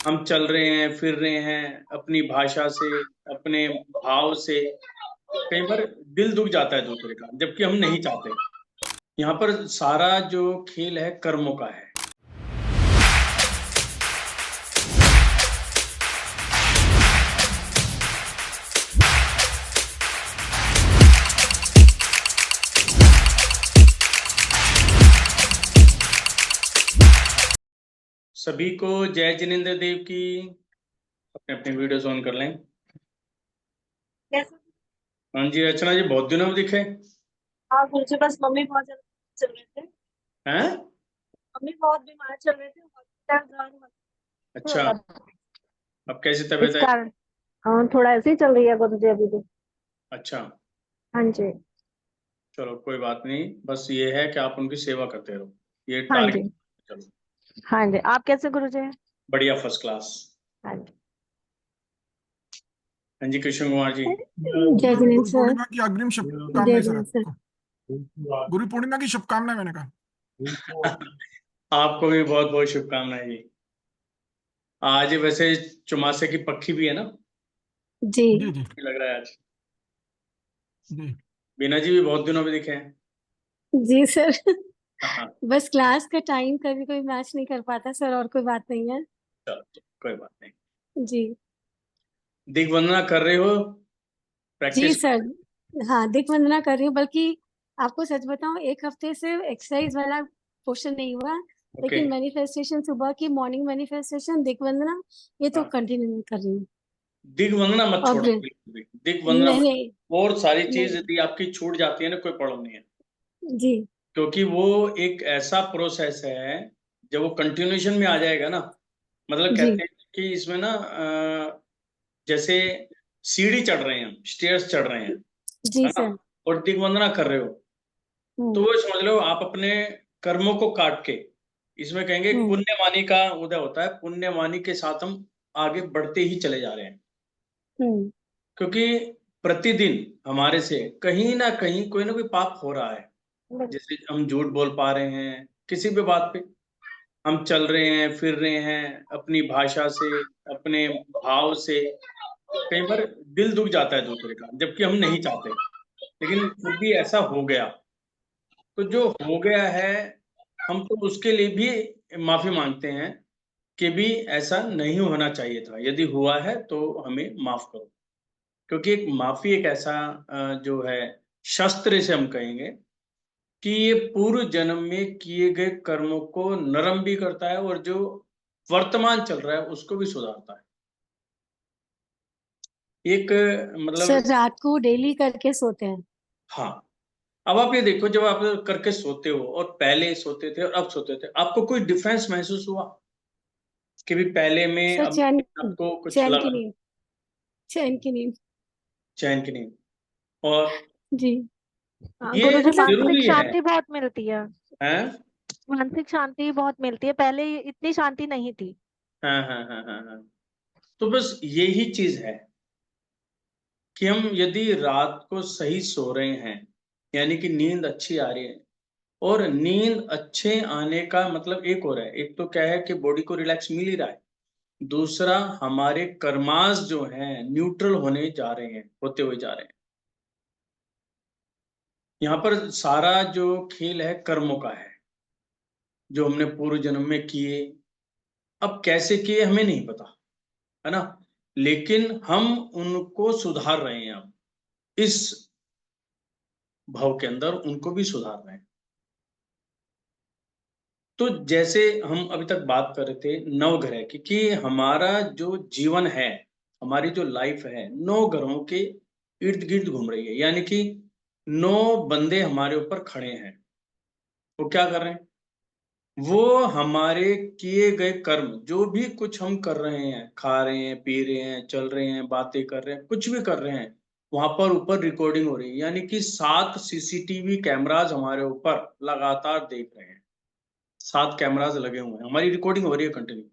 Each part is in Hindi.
हम चल रहे हैं, फिर रहे हैं अपनी भाषा से, अपने भाव से। कई बार दिल दुख जाता है दूसरे का, जबकि हम नहीं चाहते। यहाँ पर सारा जो खेल है कर्मों का है। सभी को जय जिनेंद्र देव की। अपने अपने वीडियोस ऑन कर लें। कैसे? हाँ जी अर्चना जी, बहुत दिनों में दिखे हाँ गुरुजी, बस मम्मी बहुत ज्यादा चल रहे थे। हैं। मम्मी बहुत बीमार चल रहे थे, हॉस्पिटल अच्छा, अब कैसी इस तबीयत है? कारण। हाँ, थोड़ा ऐसे ही चल रही है गुरुजी अभी भी। अच्छा, हाँ जी। चलो कोई बात नहीं, बस ये है कि आप उनकी सेवा करते रहो, ये हाँ टारगेट। जी। चलो, हाँ जी, आप कैसे गुरुजी? बढ़िया, फर्स्ट क्लास। हाँ जी। हाँ जी कृष्ण कुमार जी। जय जिनेंद्र गुरु सर। पूर्णिमा की अग्रिम जय शुभकामनाएं सर जिनेंद्र सर। आपको। गुरु पूर्णिमा की शुभकामनाएं मैंने कहा। आपको भी बहुत बहुत शुभकामनाएं जी। आज वैसे चुमासे की पक्की भी है ना? जी। जी जी लग रहा है आज। जी। बीना जी भी बहुत दिनों में दिखे हैं। जी सर। हाँ, बस क्लास का टाइम कभी कोई मैच नहीं कर पाता सर, और कोई बात नहीं है। चलो कोई बात नहीं। जी। दिग्वंदना कर रहे हो? जी प्रैक्टिस। सर। हाँ, दिक वंदना कर रही हूँ, बल्कि आपको सच बताऊं, एक हफ्ते से एक्सरसाइज वाला पोर्शन नहीं हुआ। ओके। लेकिन मैनिफेस्टेशन, सुबह की मॉर्निंग मैनिफेस्टेशन, दिक वंदना, ये तो हाँ, कंटिन्यू कर रही हूँ। दिग्वंदना मत और छोड़ो बिल्कुल भी, दिग्वंदना मत नहीं छोड़ो। और सारी चीज नहीं। यदि आपकी छूट जाती है ना, कोई प्रॉब्लम नहीं है। जी। क्योंकि वो एक ऐसा प्रोसेस है, जब वो कंटिन्यूएशन में आ जाएगा ना, मतलब जी। कहते हैं कि इसमें ना जैसे सीढ़ी चढ़ रहे हैं हम, स्टेयर्स चढ़ रहे हैं, जी है ना? सर। और दिग्वंदना कर रहे हो, तो हम्म। वो समझ लो आप अपने कर्मों को काट के, इसमें कहेंगे एक हम्म। पुण्यवानी का उदय होता है, पुण्यवानी के साथ हम आगे बढ़ते ही चले जा रहे हैं। हम्म। क्योंकि प्रतिदिन हमारे से कहीं ना कोई पाप हो रहा है। जैसे हम झूठ बोल पा रहे हैं किसी भी बात पे, हम चल रहे हैं, फिर रहे हैं अपनी भाषा से, अपने भाव से। कई बार दिल दुख जाता है दूसरे का, जबकि हम नहीं चाहते, लेकिन फिर भी ऐसा हो गया। तो जो हो गया है, हम तो उसके लिए भी माफी मांगते हैं कि भी ऐसा नहीं होना चाहिए था, यदि हुआ है तो हमें माफ करो। क्योंकि एक माफी एक ऐसा जो है शस्त्र से हम कहेंगे कि ये पूर्व जन्म में किए गए कर्मों को नरम भी करता है, और जो वर्तमान चल रहा है उसको भी सुधारता है। एक मतलब, सर, रात को डेली करके सोते हैं? हाँ, अब आप ये देखो, जब आप करके सोते हो और पहले सोते थे और अब सोते थे, आपको कोई डिफरेंस महसूस हुआ कि भी पहले में सर, अब चैन। आपको कुछ चैन की लगा? नींद। चैन की नींद। चैन की नींद। और जी। हाँ ये गुरुजी, मानसिक जरूरी है। शांति बहुत मिलती है। हैं? मानसिक शांति बहुत मिलती है, पहले इतनी शांति नहीं थी। हाँ हाँ हाँ हाँ हाँ। तो बस यही चीज है कि हम यदि रात को सही सो रहे हैं, यानी कि नींद अच्छी आ रही है, और नींद अच्छे आने का मतलब एक हो रहा है, एक तो क्या है कि बॉडी को रिलैक्स मिल ही रहा है, दूसरा हमारे कर्मास जो हैं न्यूट्रल होने जा रहे हैं, होते हुए जा रहे हैं। यहाँ पर सारा जो खेल है कर्मों का है, जो हमने पूर्व जन्म में किए। अब कैसे किए हमें नहीं पता, है ना? लेकिन हम उनको सुधार रहे हैं, अब इस भाव के अंदर उनको भी सुधार रहे हैं। तो जैसे हम अभी तक बात कर रहे थे नवग्रह की, कि हमारा जो जीवन है, हमारी जो लाइफ है, 9 ग्रहों के इर्द गिर्द घूम रही है। यानी कि 9 बंदे हमारे ऊपर खड़े हैं। वो क्या कर रहे हैं? वो हमारे किए गए कर्म, जो भी कुछ हम कर रहे हैं, खा रहे हैं, पी रहे हैं, चल रहे हैं, बातें कर रहे हैं, कुछ भी कर रहे हैं, वहां पर ऊपर रिकॉर्डिंग हो रही है। यानी कि 7 सीसीटीवी कैमराज हमारे ऊपर लगातार देख रहे हैं। 7 कैमराज लगे हुए हैं, हमारी रिकॉर्डिंग हो रही है कंटिन्यू।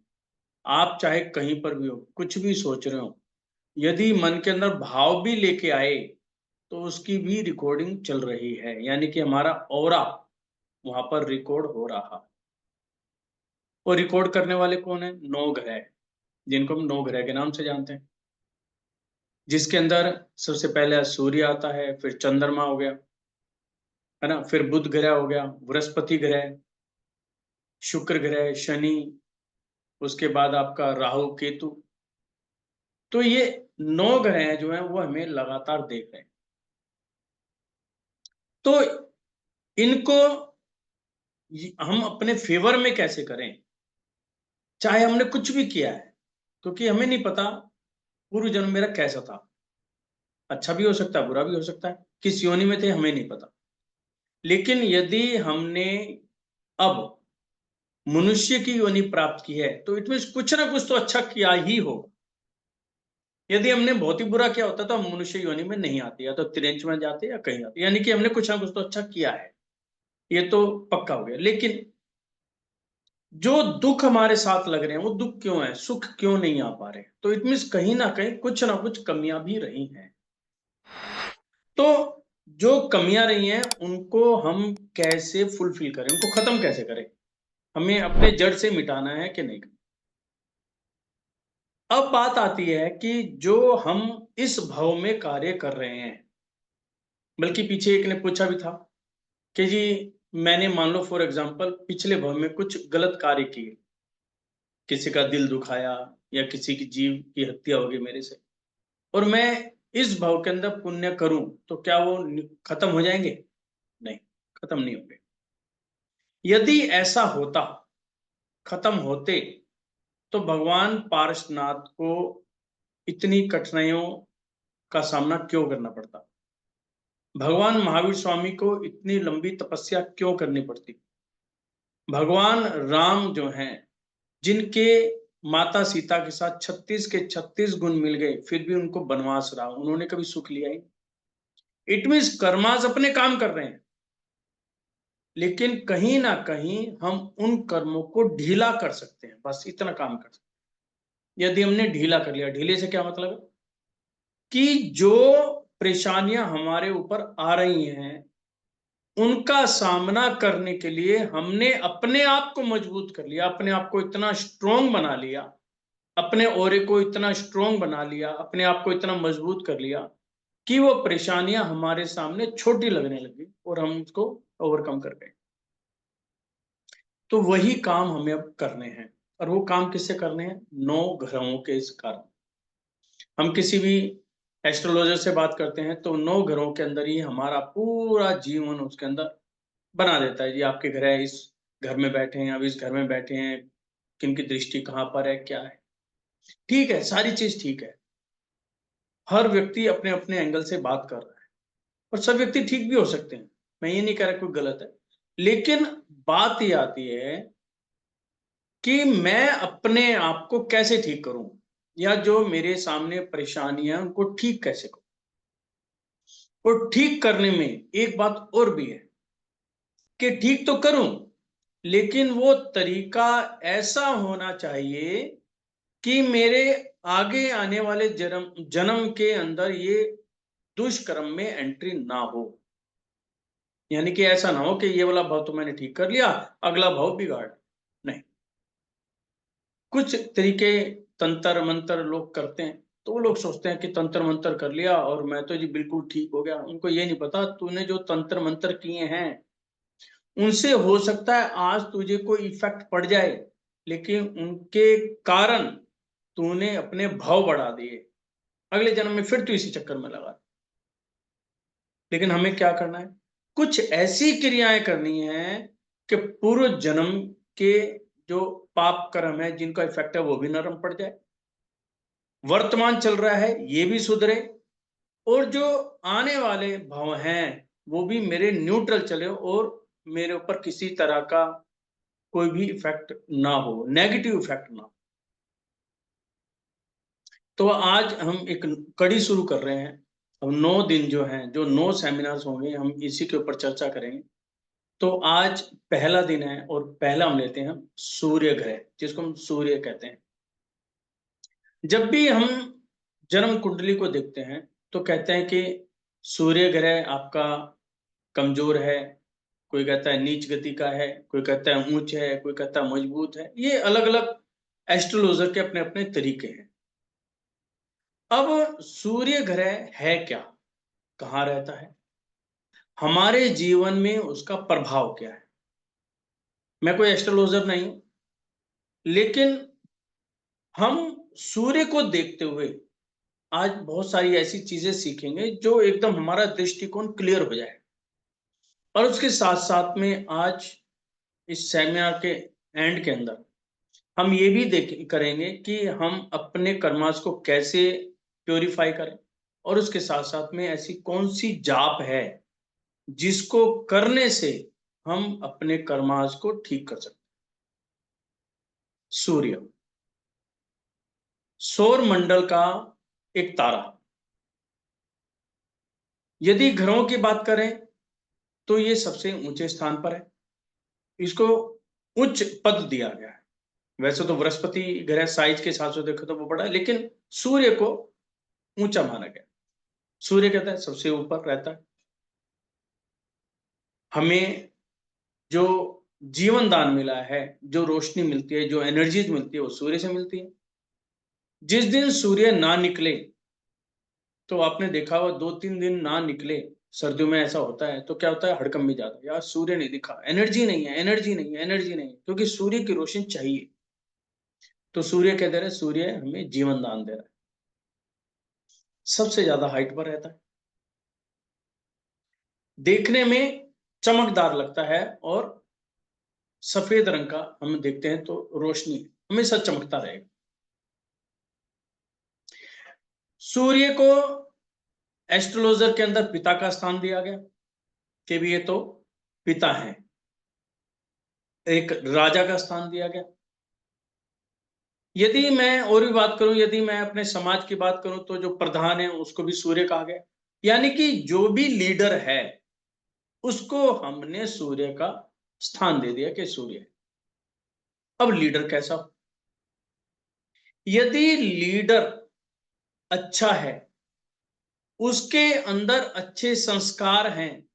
आप चाहे कहीं पर भी हो, कुछ भी सोच रहे हो, यदि मन के अंदर भाव भी लेके आए, तो उसकी भी रिकॉर्डिंग चल रही है। यानी कि हमारा ऑरा वहां पर रिकॉर्ड हो रहा। और रिकॉर्ड करने वाले कौन है? 9 ग्रह। जिनको हम 9 ग्रह के नाम से जानते हैं, जिसके अंदर सबसे पहले सूर्य आता है, फिर चंद्रमा हो गया, है ना, फिर बुध ग्रह हो गया, बृहस्पति ग्रह, शुक्र ग्रह, शनि, उसके बाद आपका राहु केतु। तो ये 9 ग्रह जो हैं वो हमें लगातार देख रहे हैं। तो इनको हम अपने फेवर में कैसे करें, चाहे हमने कुछ भी किया है, क्योंकि हमें नहीं पता पूर्व जन्म मेरा कैसा था, अच्छा भी हो सकता है, बुरा भी हो सकता है, किस योनि में थे हमें नहीं पता। लेकिन यदि हमने अब मनुष्य की योनि प्राप्त की है तो इट मीन्स कुछ ना कुछ तो अच्छा किया ही हो। यदि हमने बहुत ही बुरा किया होता तो हम मनुष्य योनि में नहीं आते, या तो त्रिंच में जाते या कहीं आते, यानी कि हमने कुछ ना कुछ तो अच्छा किया है, ये तो पक्का हो गया। लेकिन जो दुख हमारे साथ लग रहे हैं वो दुख क्यों है, सुख क्यों नहीं आ पा रहे, तो इट मीन्स कहीं ना कुछ कमियां भी रही हैं। तो जो कमियां रही हैं उनको हम कैसे फुलफिल करें, उनको खत्म कैसे करें, हमें अपने जड़ से मिटाना है कि नहीं। अब बात आती है कि जो हम इस भाव में कार्य कर रहे हैं, बल्कि पीछे एक ने पूछा भी था कि जी मैंने मान लो फॉर एग्जांपल पिछले भाव में कुछ गलत कार्य किए, किसी का दिल दुखाया या किसी की जीव की हत्या हो गई मेरे से, और मैं इस भाव के अंदर पुण्य करूं तो क्या वो खत्म हो जाएंगे? नहीं, खत्म नहीं होंगे। यदि ऐसा होता, खत्म होते, तो भगवान पार्श्वनाथ को इतनी कठिनाइयों का सामना क्यों करना पड़ता, भगवान महावीर स्वामी को इतनी लंबी तपस्या क्यों करनी पड़ती, भगवान राम जो हैं जिनके माता सीता के साथ 36 के 36 गुण मिल गए फिर भी उनको वनवास रहा, उन्होंने कभी सुख लिया ही। इट मीन्स कर्मास अपने काम कर रहे हैं, लेकिन कहीं ना कहीं हम उन कर्मों को ढीला कर सकते हैं, बस इतना काम कर सकते हैं। यदि हमने ढीला कर लिया, ढीले से क्या मतलब है कि जो परेशानियां हमारे ऊपर आ रही हैं उनका सामना करने के लिए हमने अपने आप को मजबूत कर लिया, अपने आप को इतना स्ट्रोंग बना लिया, अपने ओरे को इतना स्ट्रोंग बना लिया, अपने आप को इतना मजबूत कर लिया कि वो परेशानियां हमारे सामने छोटी लगने लगी और हम उसको ओवरकम कर गए। तो वही काम हमें अब करने हैं, और वो काम किससे करने हैं? 9 ग्रहों के इस कारण। हम किसी भी एस्ट्रोलॉजर से बात करते हैं तो 9 ग्रहों के अंदर ही हमारा पूरा जीवन उसके अंदर बना देता है। जी आपके ग्रह इस घर में बैठे हैं, अब इस घर में बैठे हैं, किनकी दृष्टि कहाँ पर है, क्या है, ठीक है, सारी चीज ठीक है। हर व्यक्ति अपने अपने एंगल से बात कर रहा है, और सब व्यक्ति ठीक भी हो सकते हैं, मैं ये नहीं कह रहा कोई गलत है। लेकिन बात ये आती है कि मैं अपने आप को कैसे ठीक करूं, या जो मेरे सामने परेशानियां हैं उनको ठीक कैसे करूं। और ठीक करने में एक बात और भी है कि ठीक तो करूं, लेकिन वो तरीका ऐसा होना चाहिए कि मेरे आगे आने वाले जन्म जन्म के अंदर ये दुष्कर्म में एंट्री ना हो। यानी कि ऐसा ना हो कि ये वाला भाव तो मैंने ठीक कर लिया, अगला भाव बिगाड़, नहीं। कुछ तरीके तंत्र मंत्र लोग करते हैं, तो वो लोग सोचते हैं कि तंत्र मंत्र कर लिया और मैं तो जी बिल्कुल ठीक हो गया। उनको ये नहीं पता तूने जो तंत्र मंत्र किए हैं उनसे हो सकता है आज तुझे कोई इफेक्ट पड़ जाए, लेकिन उनके कारण तूने अपने भाव बढ़ा दिए, अगले जन्म में फिर तू इसी चक्कर में लगा। लेकिन हमें क्या करना है? कुछ ऐसी क्रियाएं करनी है कि पूर्व जन्म के जो पाप कर्म है जिनका इफेक्ट है वो भी नरम पड़ जाए, वर्तमान चल रहा है ये भी सुधरे, और जो आने वाले भाव हैं वो भी मेरे न्यूट्रल चले और मेरे ऊपर किसी तरह का कोई भी इफेक्ट ना हो, नेगेटिव इफेक्ट ना हो। तो आज हम एक कड़ी शुरू कर रहे हैं। अब 9 दिन जो हैं, जो 9 सेमिनार्स होंगे, हम इसी के ऊपर चर्चा करेंगे। तो आज पहला दिन है और पहला हम लेते हैं सूर्य ग्रह, जिसको हम सूर्य कहते हैं। जब भी हम जन्म कुंडली को देखते हैं तो कहते हैं कि सूर्य ग्रह आपका कमजोर है, कोई कहता है नीच गति का है, कोई कहता है ऊंच है, कोई कहता है मजबूत है। ये अलग अलग एस्ट्रोलॉजर के अपने अपने तरीके हैं। अब सूर्य ग्रह है क्या, कहाँ रहता है, हमारे जीवन में उसका प्रभाव क्या है। मैं कोई एस्ट्रोलॉजर नहीं हूं, लेकिन हम सूर्य को देखते हुए आज बहुत सारी ऐसी चीजें सीखेंगे जो एकदम हमारा दृष्टिकोण क्लियर हो जाए। और उसके साथ साथ में आज इस सेमिनार के एंड के अंदर हम ये भी करेंगे कि हम अपने कर्मास को कैसे प्योरीफाई करें, और उसके साथ साथ में ऐसी कौन सी जाप है जिसको करने से हम अपने कर्मास को ठीक कर सकते हैं। सूर्य सौर मंडल का एक तारा। यदि ग्रहों की बात करें तो ये सबसे ऊंचे स्थान पर है, इसको उच्च पद दिया गया है। वैसे तो बृहस्पति ग्रह साइज के हिसाब से देखो तो वो बड़ा है, लेकिन सूर्य को ऊंचा माना गया। सूर्य कहता है सबसे ऊपर रहता है। हमें जो जीवन दान मिला है, जो रोशनी मिलती है, जो एनर्जीज मिलती है, वो सूर्य से मिलती है। जिस दिन सूर्य ना निकले, तो आपने देखा हुआ 2-3 दिन ना निकले, सर्दियों में ऐसा होता है, तो क्या होता है, हड़कंप जाता है, यार सूर्य नहीं दिखा, एनर्जी नहीं है, एनर्जी नहीं है, एनर्जी नहीं है, क्योंकि सूर्य की रोशनी चाहिए। तो सूर्य कह दे रहे, सूर्य हमें जीवन दान दे रहा है। सबसे ज्यादा हाइट पर रहता है, देखने में चमकदार लगता है, और सफेद रंग का हम देखते हैं तो रोशनी हमेशा चमकता रहेगा। सूर्य को एस्ट्रोलॉजर के अंदर पिता का स्थान दिया गया कि भी ये तो पिता हैं। एक राजा का स्थान दिया गया। यदि मैं और भी बात करूं, यदि मैं अपने समाज की बात करूं, तो जो प्रधान है उसको भी सूर्य कहा गया। यानी कि जो भी लीडर है उसको हमने सूर्य का स्थान दे दिया कि सूर्य है। अब लीडर कैसा हो, यदि लीडर अच्छा है, उसके अंदर अच्छे संस्कार हैं,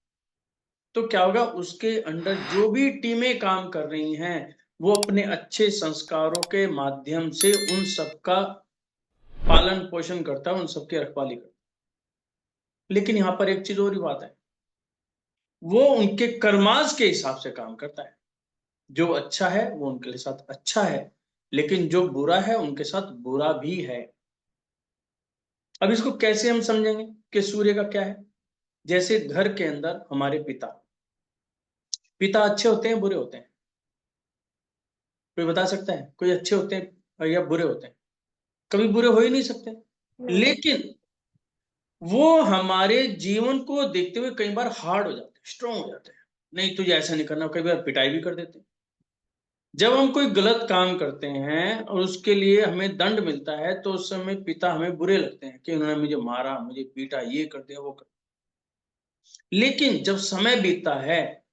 तो क्या होगा, उसके अंडर जो भी टीमें काम कर रही हैं वो अपने अच्छे संस्कारों के माध्यम से उन सबका पालन पोषण करता है, उन सबकी रखवाली करता है। लेकिन यहां पर एक चीज और ही बात है, वो उनके कर्मास के हिसाब से काम करता है। जो अच्छा है वो उनके साथ अच्छा है, लेकिन जो बुरा है उनके साथ बुरा भी है। अब इसको कैसे हम समझेंगे कि सूर्य का क्या है। जैसे घर के अंदर हमारे पिता पिता अच्छे होते हैं, बुरे होते हैं, कोई बता सकता है? कोई अच्छे होते हैं या बुरे होते हैं? कभी बुरे हो ही नहीं सकते। लेकिन वो हमारे जीवन को देखते हुए कई बार हार्ड हो जाते हैं, स्ट्रॉन्ग हो जाते हैं, नहीं तुझे ऐसा नहीं करना, कई बार पिटाई भी कर देते हैं। जब हम कोई गलत काम करते हैं और उसके लिए हमें दंड मिलता है, तो उस समय पिता हमें बुरे लगते हैं कि उन्होंने मुझे मारा, मुझे पीटा, ये कर दिया, वो कर दिया। लेकिन जब समय बीतता है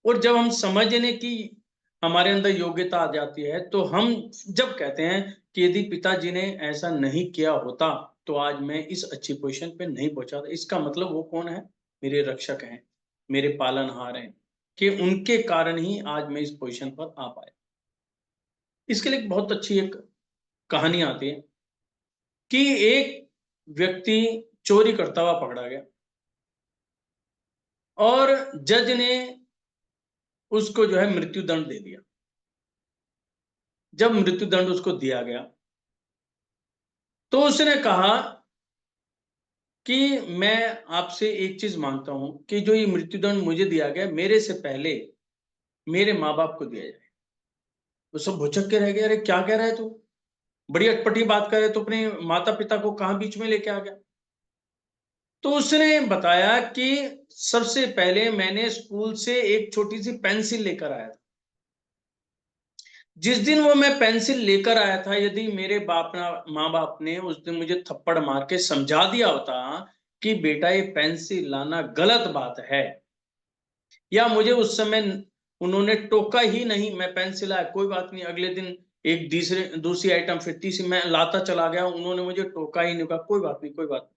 और जब हम समझने की हमारे अंदर योग्यता आ जाती है, तो हम जब कहते हैं कि यदि पिताजी ने ऐसा नहीं किया होता तो आज मैं इस अच्छी पोजीशन पे नहीं पहुंचा था। इसका मतलब वो कौन है? मेरे रक्षक हैं, मेरे पालनहार हैं, कि उनके कारण ही आज मैं इस पोजीशन पर आ पाया। इसके लिए बहुत अच्छी एक कहानी आती है कि एक व्यक्ति चोरी करता हुआ पकड़ा गया और जज ने उसको जो है मृत्यु दंड दे दिया। जब मृत्यु दंड उसको दिया गया तो उसने कहा कि मैं आपसे एक चीज मांगता हूं कि जो ये मृत्यु दंड मुझे दिया गया, मेरे से पहले मेरे माँ बाप को दिया जाए। वो सब भुचक के रह गए, अरे क्या कह रहा है तू, बड़ी अटपटी बात कर रहे, तो अपने माता पिता को कहां बीच में लेके आ गया। तो उसने बताया कि सबसे पहले मैंने स्कूल से एक छोटी सी पेंसिल लेकर आया था। जिस दिन वो मैं पेंसिल लेकर आया था, यदि मेरे माँ बाप ने उस दिन मुझे थप्पड़ मार के समझा दिया होता कि बेटा ये पेंसिल लाना गलत बात है, या मुझे उस समय उन्होंने टोका ही नहीं, मैं पेंसिल आया कोई बात नहीं, अगले दिन एक दूसरी आइटम, फिर तीसरी, मैं लाता चला गया, उन्होंने मुझे टोका ही नहीं, कहा कोई बात नहीं, कोई बात नहीं।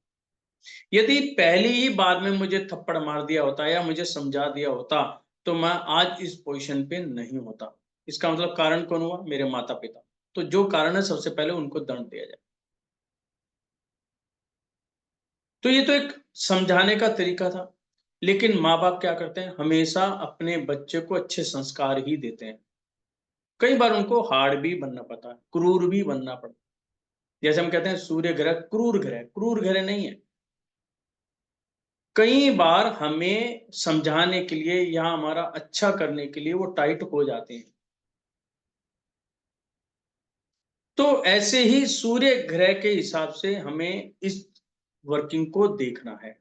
यदि पहली ही बार में मुझे थप्पड़ मार दिया होता या मुझे समझा दिया होता, तो मैं आज इस पोजीशन पे नहीं होता। इसका मतलब कारण कौन हुआ? मेरे माता पिता। तो जो कारण है सबसे पहले उनको दंड दिया जाए। तो ये तो एक समझाने का तरीका था, लेकिन माँ बाप क्या करते हैं, हमेशा अपने बच्चे को अच्छे संस्कार ही देते हैं। कई बार उनको हार्ड भी बनना पड़ता है, क्रूर भी बनना पड़ता है। जैसे हम कहते हैं सूर्य ग्रह क्रूर ग्रह, क्रूर ग्रह नहीं है। कई बार हमें समझाने के लिए या हमारा अच्छा करने के लिए वो टाइट हो जाते हैं। तो ऐसे ही सूर्य ग्रह के हिसाब से हमें इस वर्किंग को देखना है।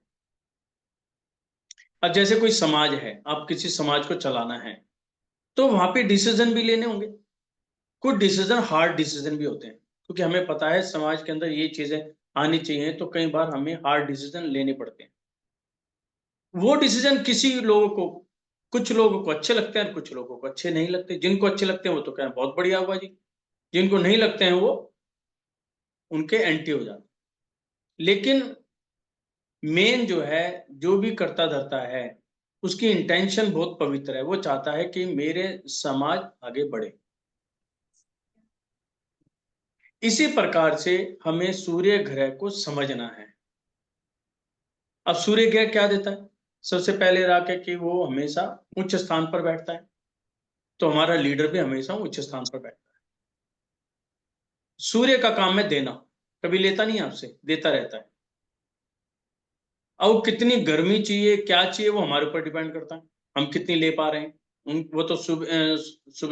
अब जैसे कोई समाज है, आप किसी समाज को चलाना है, तो वहां पे डिसीजन भी लेने होंगे। कुछ डिसीजन हार्ड डिसीजन भी होते हैं, क्योंकि हमें पता है समाज के अंदर ये चीजें आनी चाहिए, तो कई बार हमें हार्ड डिसीजन लेने पड़ते हैं। वो डिसीजन किसी लोगों को, कुछ लोगों को अच्छे लगते हैं और कुछ लोगों को अच्छे नहीं लगते। जिनको अच्छे लगते हैं वो तो कहें बहुत बढ़िया हुआ जी, जिनको नहीं लगते हैं वो उनके एंटी हो जाते हैं। लेकिन मेन जो है, जो भी करता धरता है, उसकी इंटेंशन बहुत पवित्र है। वो चाहता है कि मेरे समाज आगे बढ़े। इसी प्रकार से हमें सूर्य ग्रह को समझना है। अब सूर्य ग्रह क्या देता है? सबसे पहले राके कि वो हमेशा उच्च स्थान पर बैठता है, तो हमारा लीडर भी हमेशा उच्च स्थान पर बैठता है। सूर्य का काम है देना, कभी लेता नहीं आपसे, देता रहता है। अब कितनी गर्मी चाहिए, क्या चाहिए, वो हमारे ऊपर डिपेंड करता है, हम कितनी ले पा रहे हैं। वो तो सुबह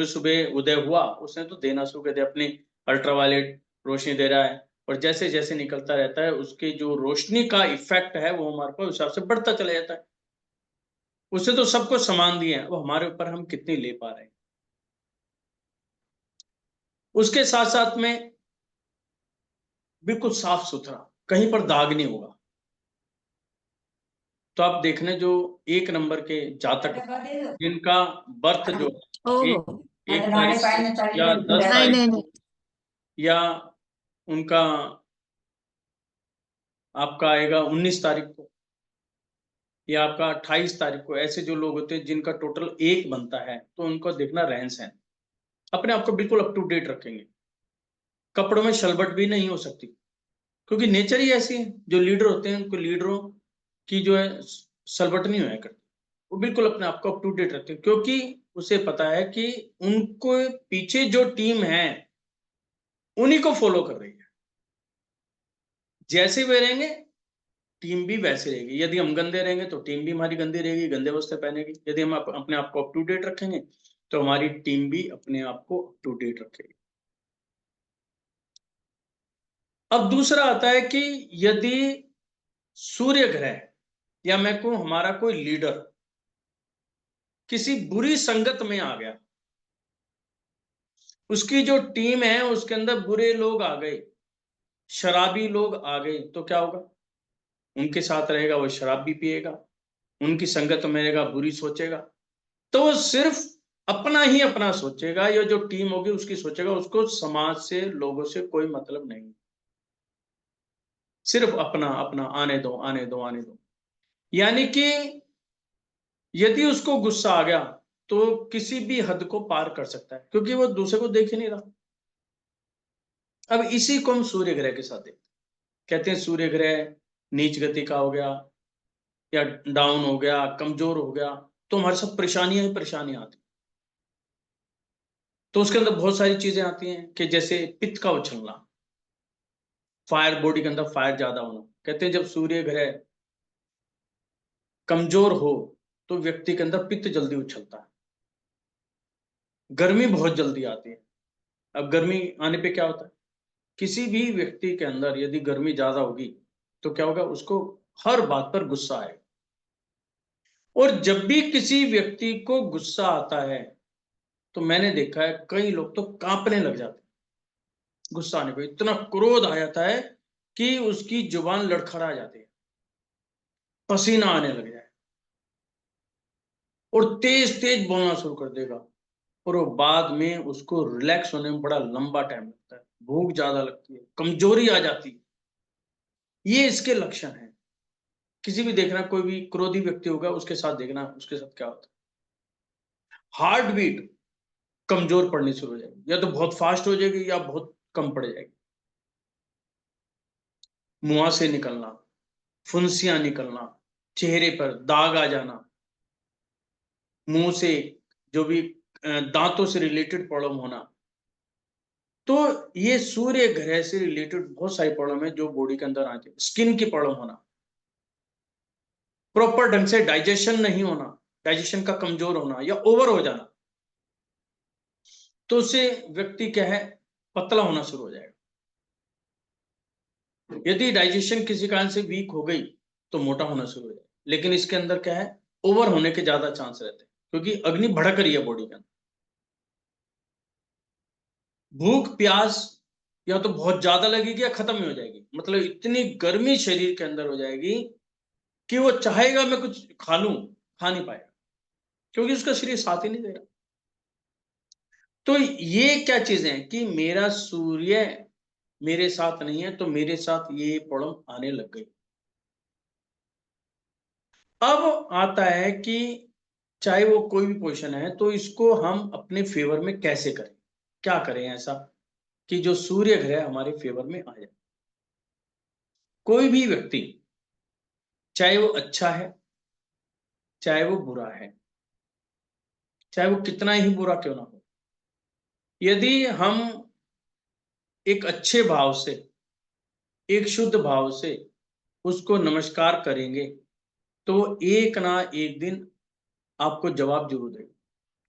सुबह उदय हुआ, उसने तो देना शुरू कर दिया, अपनी अल्ट्रावायलेट रोशनी दे रहा है, और जैसे जैसे निकलता रहता है उसके जो रोशनी का इफेक्ट है वो हमारे पर उस हिसाब से बढ़ता चला जाता है। उससे तो सबको समान दिए हैं, वो हमारे ऊपर हम कितनी ले पा रहे हैं। उसके साथ साथ में बिल्कुल साफ सुथरा, कहीं पर दाग नहीं होगा। तो आप देखने जो 1 नंबर के जातक जिनका बर्थ जो एक ओहो। 1 तारीख या 10 नहीं तारीख नहीं को, नहीं। या उनका आपका आएगा 19 तारीख को, या आपका 28 तारीख को, ऐसे जो लोग होते हैं जिनका टोटल 1 बनता है, तो उनको देखना रहन सहन, अपने आप को बिल्कुल अप टू डेट रखेंगे। कपड़ों में शलबट भी नहीं हो सकती, क्योंकि नेचर ही ऐसी है। जो लीडर होते हैं उनको लीडरों की जो है शलबट नहीं होया करती। वो बिल्कुल अपने आप को अप टू डेट रखते हैं, क्योंकि उसे पता है कि उनको पीछे जो टीम है उन्हीं को फॉलो कर रही है। जैसे वे रहेंगे टीम भी वैसे रहेगी। यदि हम गंदे रहेंगे तो टीम भी हमारी गंदी रहेगी, गंदे वस्त्र पहनेगी। यदि हम अपने आप को अप टू डेट रखेंगे तो हमारी टीम भी अपने आप को अप टू डेट रखेगी। अब दूसरा आता है कि यदि सूर्य ग्रह या मैं कहूं हमारा कोई लीडर किसी बुरी संगत में आ गया, उसकी जो टीम है उसके अंदर बुरे लोग आ गए, शराबी लोग आ गए, तो क्या होगा? उनके साथ रहेगा, वो शराब भी पिएगा, उनकी संगत में रहेगा, बुरी सोचेगा। तो वो सिर्फ अपना ही अपना सोचेगा, या जो टीम होगी उसकी सोचेगा, उसको समाज से लोगों से कोई मतलब नहीं। सिर्फ अपना अपना, आने दो आने दो आने दो। यानी कि यदि उसको गुस्सा आ गया तो किसी भी हद को पार कर सकता है, क्योंकि वो दूसरे को देख ही नहीं रहा। अब इसी को हम सूर्य ग्रह के साथ देखते हैं। कहते हैं सूर्य ग्रह नीच गति का हो गया, या डाउन हो गया, कमजोर हो गया, तो हमारे साथ परेशानियां ही परेशानियां आती। तो उसके अंदर बहुत सारी चीजें आती हैं, कि जैसे पित्त का उछलना, फायर, बॉडी के अंदर फायर ज्यादा होना। कहते हैं जब सूर्य ग्रह कमजोर हो तो व्यक्ति के अंदर पित्त जल्दी उछलता है, गर्मी बहुत जल्दी आती है। अब गर्मी आने पे क्या होता है, किसी भी व्यक्ति के अंदर यदि गर्मी ज्यादा होगी तो क्या होगा, उसको हर बात पर गुस्सा आएगा। और जब भी किसी व्यक्ति को गुस्सा आता है तो मैंने देखा है कई लोग तो कांपने लग जाते हैं। गुस्सा आने पे इतना क्रोध आ जाता है कि उसकी जुबान लड़खड़ा जाती है, पसीना आने लग जाए, और तेज तेज बोलना शुरू कर देगा। और वो बाद में उसको रिलैक्स होने में बड़ा लंबा टाइम लगता है, भूख ज्यादा लगती है, कमजोरी आ जाती है। ये इसके लक्षण हैं। किसी भी देखना, कोई भी क्रोधी व्यक्ति होगा उसके साथ देखना उसके साथ क्या होता है। हार्ट बीट कमजोर पड़नी शुरू हो जाएगी, या तो बहुत फास्ट हो जाएगी या बहुत कम पड़ जाएगी। मुंहासे निकलना, फुंसियां निकलना, चेहरे पर दाग आ जाना, मुंह से जो भी दांतों से रिलेटेड प्रॉब्लम होना। तो ये सूर्य ग्रह से रिलेटेड बहुत सारी प्रॉब्लम है जो बॉडी के अंदर आती है। स्किन की प्रॉब्लम होना, प्रॉपर ढंग से डाइजेशन नहीं होना, डाइजेशन का कमजोर होना या ओवर हो जाना, तो उससे व्यक्ति क्या है, पतला होना शुरू हो जाएगा। यदि डाइजेशन किसी कारण से वीक हो गई तो मोटा होना शुरू हो जाएगा। लेकिन इसके अंदर क्या है, ओवर होने के ज्यादा चांस रहते हैं, क्योंकि अग्नि भड़क रही है बॉडी के अंदर। भूख प्यास या तो बहुत ज्यादा लगेगी या खत्म ही हो जाएगी, मतलब इतनी गर्मी शरीर के अंदर हो जाएगी कि वो चाहेगा मैं कुछ खा लूं, खा नहीं पाएगा, क्योंकि उसका शरीर साथ ही नहीं दे रहा। तो ये क्या चीजें हैं कि मेरा सूर्य मेरे साथ नहीं है, तो मेरे साथ ये प्रॉब्लम आने लग गई। अब आता है कि चाहे वो कोई भी पोजीशन है, तो इसको हम अपने फेवर में कैसे करें, क्या करें ऐसा कि जो सूर्य ग्रह हमारे फेवर में आ जाए। कोई भी व्यक्ति, चाहे वो अच्छा है चाहे वो बुरा है, चाहे वो कितना ही बुरा क्यों ना हो, यदि हम एक अच्छे भाव से, एक शुद्ध भाव से उसको नमस्कार करेंगे, तो एक ना एक दिन आपको जवाब जरूर देगा।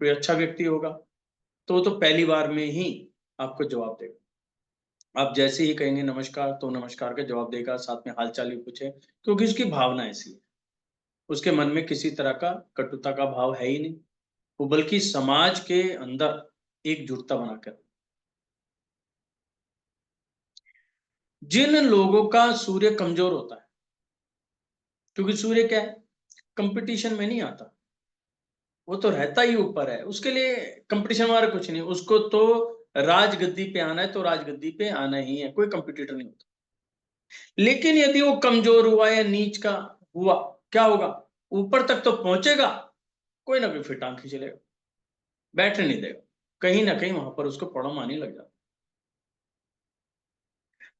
कोई अच्छा व्यक्ति होगा तो पहली बार में ही आपको जवाब देगा। आप जैसे ही कहेंगे नमस्कार, तो नमस्कार का जवाब देगा, साथ में हालचाल भी पूछे, क्योंकि उसकी भावना ऐसी है। उसके मन में किसी तरह का कटुता का भाव है ही नहीं, वो बल्कि समाज के अंदर एकजुटता बनाकर। जिन लोगों का सूर्य कमजोर होता है, क्योंकि सूर्य क्या है, कंपटीशन में नहीं आता, वो तो रहता ही ऊपर है, उसके लिए कंपटीशन वाला कुछ नहीं, उसको तो राजगद्दी पे आना है तो राजगद्दी पे आना ही है, कोई कंपटीटर नहीं होता। लेकिन यदि वो कमजोर हुआ या नीच का हुआ, क्या होगा, ऊपर तक तो पहुंचेगा, कोई ना कोई फिर टांग खींच लेगा, बैठने नहीं देगा, कहीं ना कहीं वहां पर उसको प्रॉब्लम आने लग जाता।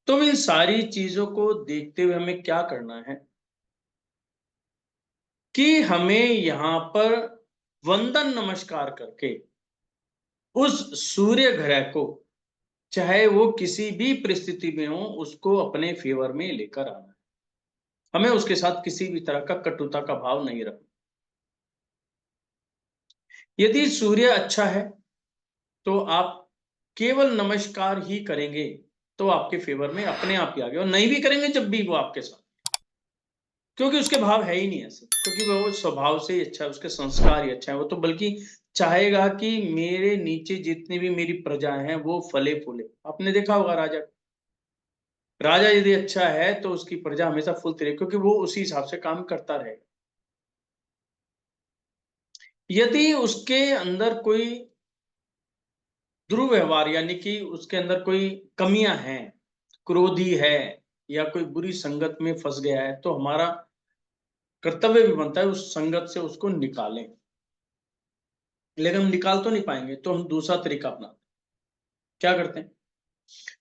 तो इन सारी चीजों को देखते हुए हमें क्या करना है कि हमें यहां पर वंदन नमस्कार करके उस सूर्य ग्रह को, चाहे वो किसी भी परिस्थिति में हो, उसको अपने फेवर में लेकर आना है। हमें उसके साथ किसी भी तरह का कटुता का भाव नहीं रखना। यदि सूर्य अच्छा है तो आप केवल नमस्कार ही करेंगे तो आपके फेवर में अपने आप ही आ गया, और नहीं भी करेंगे जब भी वो आपके साथ, क्योंकि उसके भाव है ही नहीं ऐसे, क्योंकि वो स्वभाव से ही अच्छा है, उसके संस्कार ही अच्छा है। वो तो बल्कि चाहेगा कि मेरे नीचे जितनी भी मेरी प्रजा है वो फले फूले। आपने देखा होगा राजा, राजा यदि अच्छा है तो उसकी प्रजा हमेशा फूलती रहे, क्योंकि वो उसी हिसाब से काम करता रहेगा। यदि उसके अंदर कोई दुर्व्यवहार, यानी कि उसके अंदर कोई कमियां हैं, क्रोधी है या कोई बुरी संगत में फंस गया है, तो हमारा कर्तव्य भी बनता है उस संगत से उसको निकालें। लेकिन हम निकाल तो नहीं पाएंगे, तो हम दूसरा तरीका अपनाते हैं। क्या करते हैं,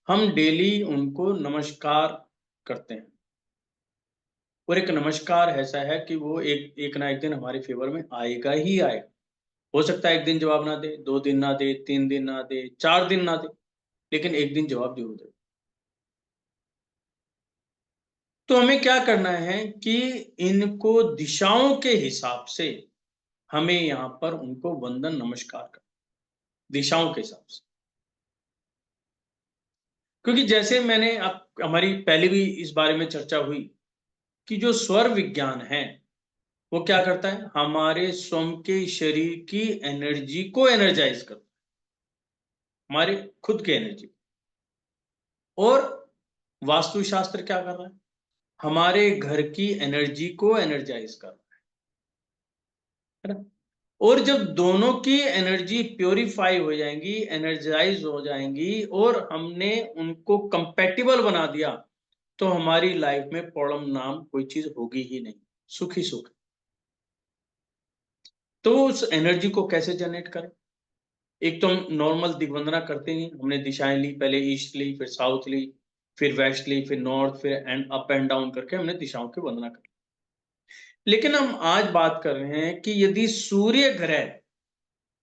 हम डेली उनको नमस्कार करते हैं, और एक नमस्कार ऐसा है कि वो एक ना एक दिन हमारे फेवर में आएगा ही आएगा। हो सकता है एक दिन जवाब ना दे, 2 दिन ना दे, 3 दिन ना दे, 4 दिन ना दे, लेकिन एक दिन जवाब जरूर दे। तो हमें क्या करना है कि इनको दिशाओं के हिसाब से हमें यहां पर उनको वंदन नमस्कार करना, दिशाओं के हिसाब से। क्योंकि जैसे मैंने आप, हमारी पहले भी इस बारे में चर्चा हुई कि जो स्वर विज्ञान है वो क्या करता है, हमारे स्वयं के शरीर की एनर्जी को एनर्जाइज करता है, हमारे खुद की एनर्जी। और वास्तुशास्त्र क्या कर रहा है, हमारे घर की एनर्जी को एनर्जाइज कर रहा है ना। और जब दोनों की एनर्जी प्योरीफाई हो जाएंगी, एनर्जाइज हो जाएंगी, और हमने उनको कंपैटिबल बना दिया, तो हमारी लाइफ में प्रॉब्लम नाम कोई चीज होगी ही नहीं, सुख ही सुख। तो उस एनर्जी को कैसे जनरेट करें, एक तो हम नॉर्मल दिग्वंदना करते ही, हमने दिशाएं ली, पहले ईस्ट ली, फिर साउथ ली, फिर वेस्ट ली, फिर नॉर्थ, फिर एंड अप एंड डाउन करके हमने दिशाओं की वंदना कर ली। लेकिन हम आज बात कर रहे हैं कि यदि सूर्य ग्रह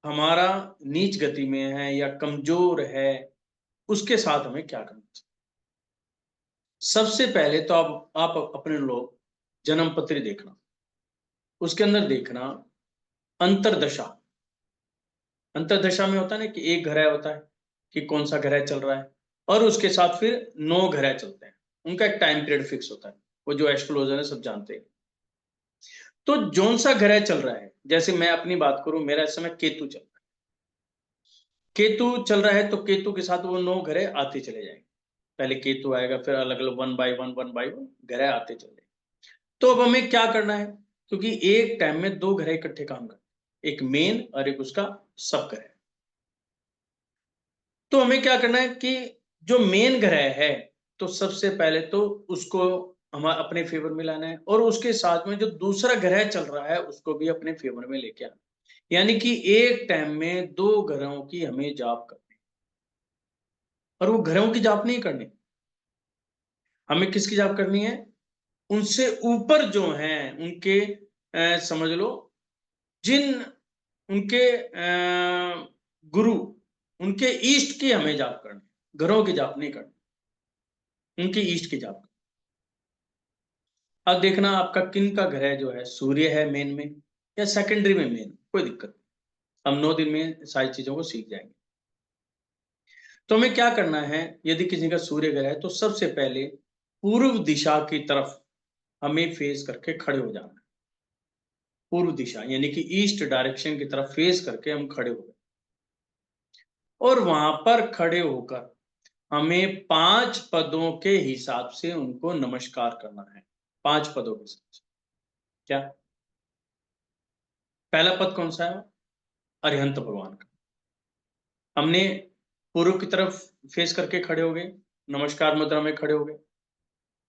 हमारा नीच गति में है या कमजोर है, उसके साथ हमें क्या करना चाहिए। सबसे पहले तो आप अपने लोग जन्म पत्री देखना, उसके अंदर देखना अंतरदशा। अंतरदशा में होता है ना कि एक ग्रह होता है कि कौन सा ग्रह चल रहा है, और उसके साथ फिर 9 ग्रह चलते हैं, उनका एक टाइम पीरियड फिक्स होता है, वो जो एस्ट्रोलॉजर है सब जानते हैं। तो जौन सा ग्रह चल रहा है, जैसे मैं अपनी बात करूं, मेरा इस समय केतु चल रहा है, केतु चल रहा है, तो केतु के साथ वो 9 ग्रह आते चले जाएंगे। पहले केतु आएगा, फिर अलग अलग 1 बाय 1 ग्रह आते चले जाएंगे। तो अब हमें क्या करना है, क्योंकि एक टाइम में 2 ग्रह इकट्ठे काम करते हैं, एक मेन और एक उसका सब ग्रह। तो हमें क्या करना है कि जो मेन ग्रह है, तो सबसे पहले तो उसको हम अपने फेवर में लाना है, और उसके साथ में जो दूसरा ग्रह चल रहा है उसको भी अपने फेवर में लेके आना। यानी कि एक टाइम में 2 ग्रहों की हमें जाप करनी, और वो ग्रहों की जाप नहीं करनी, हमें किसकी जाप करनी है, उनसे ऊपर जो हैं उनके समझ लो, जिन उनके गुरु, उनके ईष्ट की हमें जाप करनी, ग्रहों की जाप नहीं करनी, उनकी ईष्ट की जाप। अब देखना आपका किन का ग्रह जो है, सूर्य है मेन में या सेकेंडरी में मेन, कोई दिक्कत नहीं, हम 9 दिन में सारी चीजों को सीख जाएंगे। तो हमें क्या करना है, यदि किसी का सूर्य ग्रह है तो सबसे पहले पूर्व दिशा की तरफ हमें फेस करके खड़े हो जाना है। पूर्व दिशा यानी कि ईस्ट डायरेक्शन की तरफ फेस करके हम खड़े हो गए, और वहां पर खड़े होकर हमें 5 पदों के हिसाब से उनको नमस्कार करना है। 5 पदों के हिसाब से। क्या पहला पद कौन सा है, अरिहंत भगवान का। हमने पूर्व की तरफ फेस करके खड़े हो गए, नमस्कार मुद्रा में खड़े हो गए,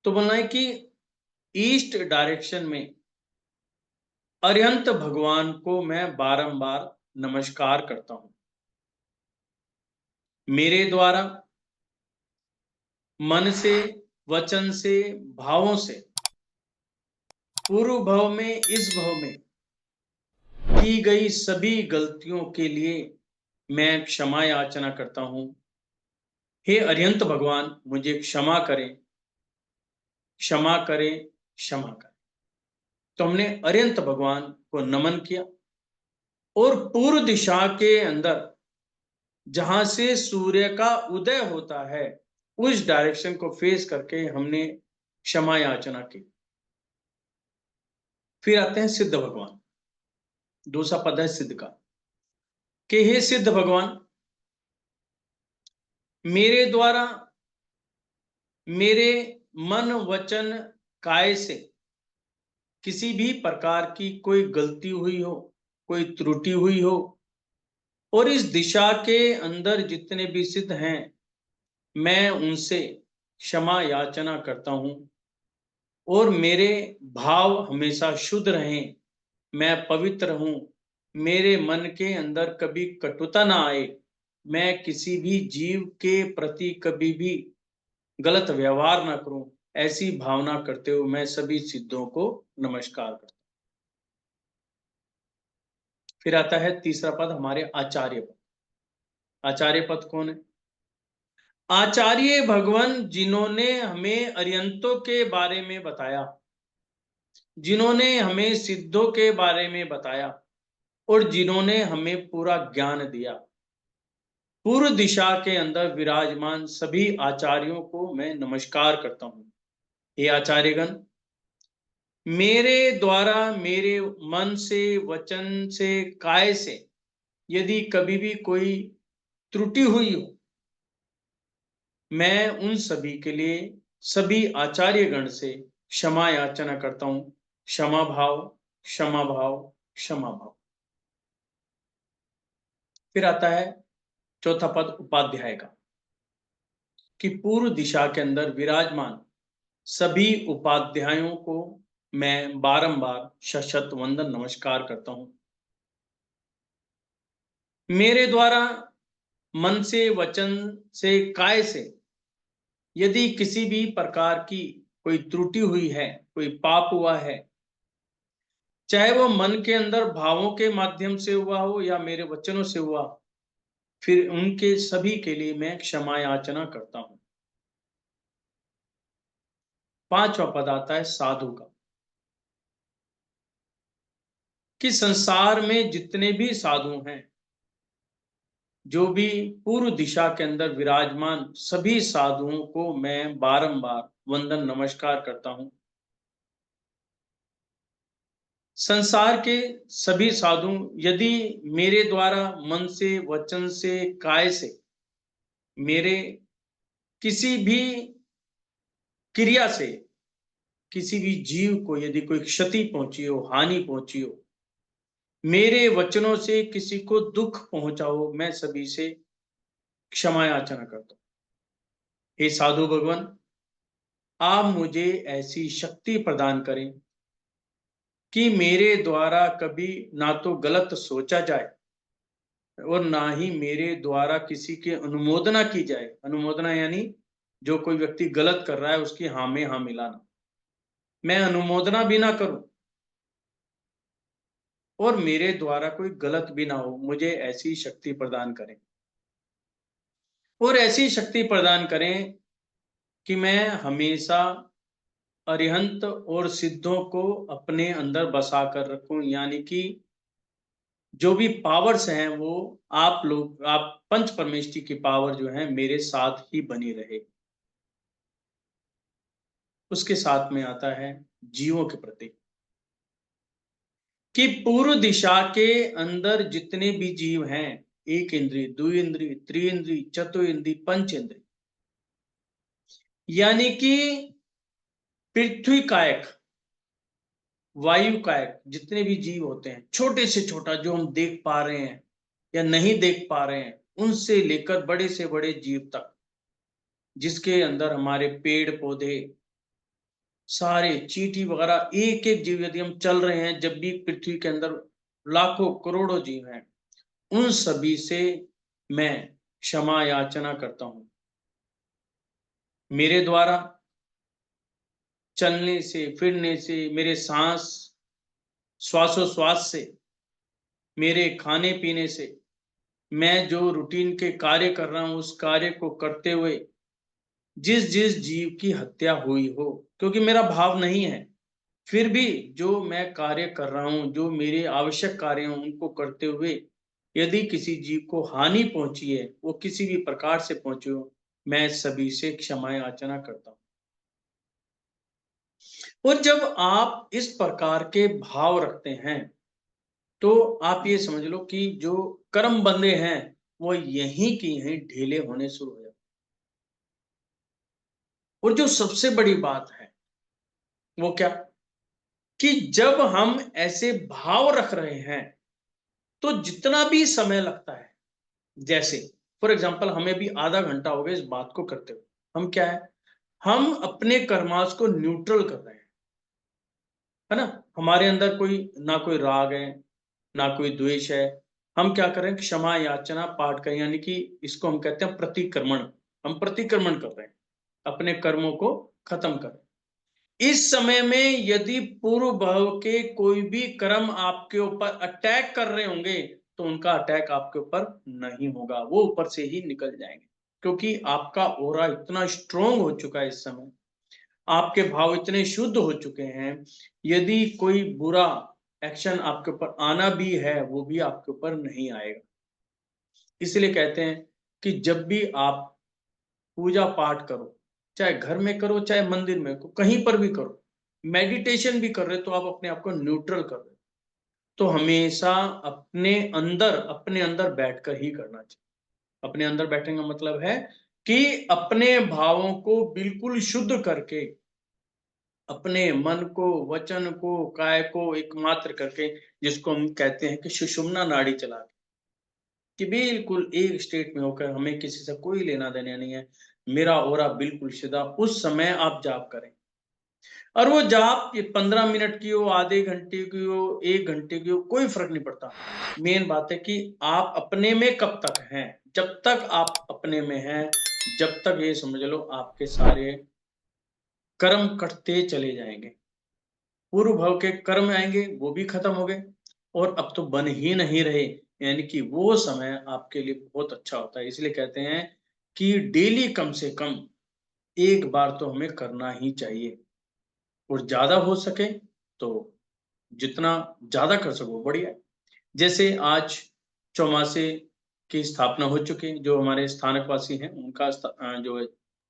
तो बोलना है कि ईस्ट डायरेक्शन में अरिहंत भगवान को मैं बारंबार नमस्कार करता हूं। मेरे द्वारा मन से, वचन से, भावों से पूर्व भव में, इस भव में की गई सभी गलतियों के लिए मैं क्षमा याचना करता हूं। हे अरिहंत भगवान, मुझे क्षमा करें, क्षमा करें, क्षमा करें। तो हमने अरिहंत भगवान को नमन किया, और पूर्व दिशा के अंदर जहां से सूर्य का उदय होता है उस डायरेक्शन को फेस करके हमने क्षमा याचना की। फिर आते हैं सिद्ध भगवान, दूसरा पद है सिद्ध का, कि हे सिद्ध भगवान, मेरे द्वारा मेरे मन, वचन, काय से किसी भी प्रकार की कोई गलती हुई हो, कोई त्रुटि हुई हो, और इस दिशा के अंदर जितने भी सिद्ध हैं मैं उनसे क्षमा याचना करता हूं, और मेरे भाव हमेशा शुद्ध रहें, मैं पवित्र हूं, मेरे मन के अंदर कभी कटुता ना आए, मैं किसी भी जीव के प्रति कभी भी गलत व्यवहार ना करूं, ऐसी भावना करते हुए मैं सभी सिद्धों को नमस्कार करता हूं। फिर आता है तीसरा पद, हमारे आचार्य पद। आचार्य पद कौन है, आचार्य भगवान जिन्होंने हमें अरिहंतों के बारे में बताया, जिन्होंने हमें सिद्धों के बारे में बताया, और जिन्होंने हमें पूरा ज्ञान दिया। पूर्व दिशा के अंदर विराजमान सभी आचार्यों को मैं नमस्कार करता हूं। हे आचार्यगण, मेरे द्वारा मेरे मन से, वचन से, काय से यदि कभी भी कोई त्रुटि हुई हो, मैं उन सभी के लिए सभी आचार्यगण से क्षमा याचना करता हूं। क्षमा भाव, क्षमा भाव, क्षमा भाव। फिर आता है चौथा पद उपाध्याय का, कि पूर्व दिशा के अंदर विराजमान सभी उपाध्यायों को मैं बारंबार शत वंदन नमस्कार करता हूं। मेरे द्वारा मन से, वचन से, काय से यदि किसी भी प्रकार की कोई त्रुटि हुई है, कोई पाप हुआ है, चाहे वो मन के अंदर भावों के माध्यम से हुआ हो या मेरे वचनों से हुआ, फिर उनके सभी के लिए मैं क्षमा याचना करता हूं। 5वां पद आता है साधु का, कि संसार में जितने भी साधु हैं, जो भी पूर्व दिशा के अंदर विराजमान सभी साधुओं को मैं बारंबार वंदन नमस्कार करता हूं। संसार के सभी साधु यदि मेरे द्वारा मन से, वचन से, काय से मेरे किसी भी क्रिया से किसी भी जीव को यदि कोई क्षति पहुंची हो, हानि पहुंची हो, मेरे वचनों से किसी को दुख पहुंचा हो, मैं सभी से क्षमा याचना करता हूं। हे साधु भगवान, आप मुझे ऐसी शक्ति प्रदान करें कि मेरे द्वारा कभी ना तो गलत सोचा जाए और ना ही मेरे द्वारा किसी की अनुमोदना की जाए। अनुमोदना यानी जो कोई व्यक्ति गलत कर रहा है उसकी हाँ में हाँ मिलाना, मैं अनुमोदना भी ना करूं और मेरे द्वारा कोई गलत भी ना हो। मुझे ऐसी शक्ति प्रदान करें और ऐसी शक्ति प्रदान करें कि मैं हमेशा अरिहंत और सिद्धों को अपने अंदर बसा कर रखूं, यानी कि जो भी पावर्स हैं वो आप पंच परमेष्टि की पावर जो है मेरे साथ ही बनी रहे। उसके साथ में आता है जीवों के प्रति, कि पूर्व दिशा के अंदर जितने भी जीव हैं, एक इंद्रिय, दो इंद्रिय, त्रिइंद्रिय, चतुर्इंद्रिय, पंच इंद्रिय, यानी कि पृथ्वी कायक, वायु कायक जितने भी जीव होते हैं, छोटे से छोटा जो हम देख पा रहे हैं या नहीं देख पा रहे हैं, उनसे लेकर बड़े से बड़े जीव तक, जिसके अंदर हमारे पेड़ पौधे सारे, चींटी वगैरह, एक एक जीव यदि हम चल रहे हैं, जब भी पृथ्वी के अंदर लाखों करोड़ों जीव हैं, उन सभी से मैं क्षमा याचना करता हूं। मेरे द्वारा चलने से, फिरने से, मेरे सांस, श्वासोश्वास से, मेरे खाने पीने से, मैं जो रूटीन के कार्य कर रहा हूं, उस कार्य को करते हुए जिस जिस जीव की हत्या हुई हो, क्योंकि मेरा भाव नहीं है, फिर भी जो मैं कार्य कर रहा हूं, जो मेरे आवश्यक कार्य हैं, उनको करते हुए यदि किसी जीव को हानि पहुंची है, वो किसी भी प्रकार से पहुंची हो, मैं सभी से क्षमा याचना करता हूं। और जब आप इस प्रकार के भाव रखते हैं, तो आप ये समझ लो कि जो कर्म बंधे हैं वो यहीं की यहीं ढीले होने शुरू हो जाते। और जो सबसे बड़ी बात है वो क्या, कि जब हम ऐसे भाव रख रहे हैं तो जितना भी समय लगता है, जैसे फॉर एग्जांपल हमें भी आधा घंटा हो गया इस बात को करते हुए, हम क्या है, हम अपने कर्मास को न्यूट्रल कर रहे हैं, है ना। हमारे अंदर कोई ना कोई राग है, ना कोई द्वेष है। हम क्या करें, क्षमा याचना पाठ करें, यानी कि इसको हम कहते हैं प्रतिक्रमण। हम प्रतिक्रमण कर रहे हैं, अपने कर्मों को खत्म कर। इस समय में यदि पूर्व भाव के कोई भी कर्म आपके ऊपर अटैक कर रहे होंगे, तो उनका अटैक आपके ऊपर नहीं होगा, वो ऊपर से ही निकल जाएंगे, क्योंकि आपका ऑरा इतना स्ट्रोंग हो चुका है इस समय, आपके भाव इतने शुद्ध हो चुके हैं, यदि कोई बुरा एक्शन आपके ऊपर आना भी है, वो भी आपके ऊपर नहीं आएगा। इसलिए कहते हैं कि जब भी आप पूजा पाठ करो, चाहे घर में करो, चाहे मंदिर में करो, कहीं पर भी करो, मेडिटेशन भी कर रहे तो आप अपने आप को न्यूट्रल कर रहे, तो हमेशा अपने अंदर बैठकर ही करना चाहिए। अपने अंदर बैठने का मतलब है कि अपने भावों को बिल्कुल शुद्ध करके, अपने मन को, वचन को, काय को एकमात्र करके, जिसको हम कहते हैं कि सुषुम्ना नाड़ी चला के, कि बिल्कुल एक स्टेट में होकर, हमें किसी से कोई लेना देना नहीं है, मेरा ऑरा बिल्कुल सीधा, उस समय आप जाप करें। और वो जाप ये 15 मिनट की हो, आधे घंटे की हो, 1 घंटे की हो, कोई फर्क नहीं पड़ता। मेन बात है कि आप अपने में कब तक हैं। जब तक आप अपने में हैं, जब तक ये समझ लो आपके सारे कर्म कटते चले जाएंगे। पूर्व भव के कर्म आएंगे, वो भी खत्म हो गए और अब तो बन ही नहीं रहे। यानी कि वो समय आपके लिए बहुत अच्छा होता है। इसलिए कहते हैं कि डेली कम से कम एक बार तो हमें करना ही चाहिए, और ज्यादा हो सके तो जितना ज्यादा कर सको बढ़िया है। जैसे आज चौमासे की स्थापना हो चुकी है, जो हमारे स्थानकवासी हैं उनका जो है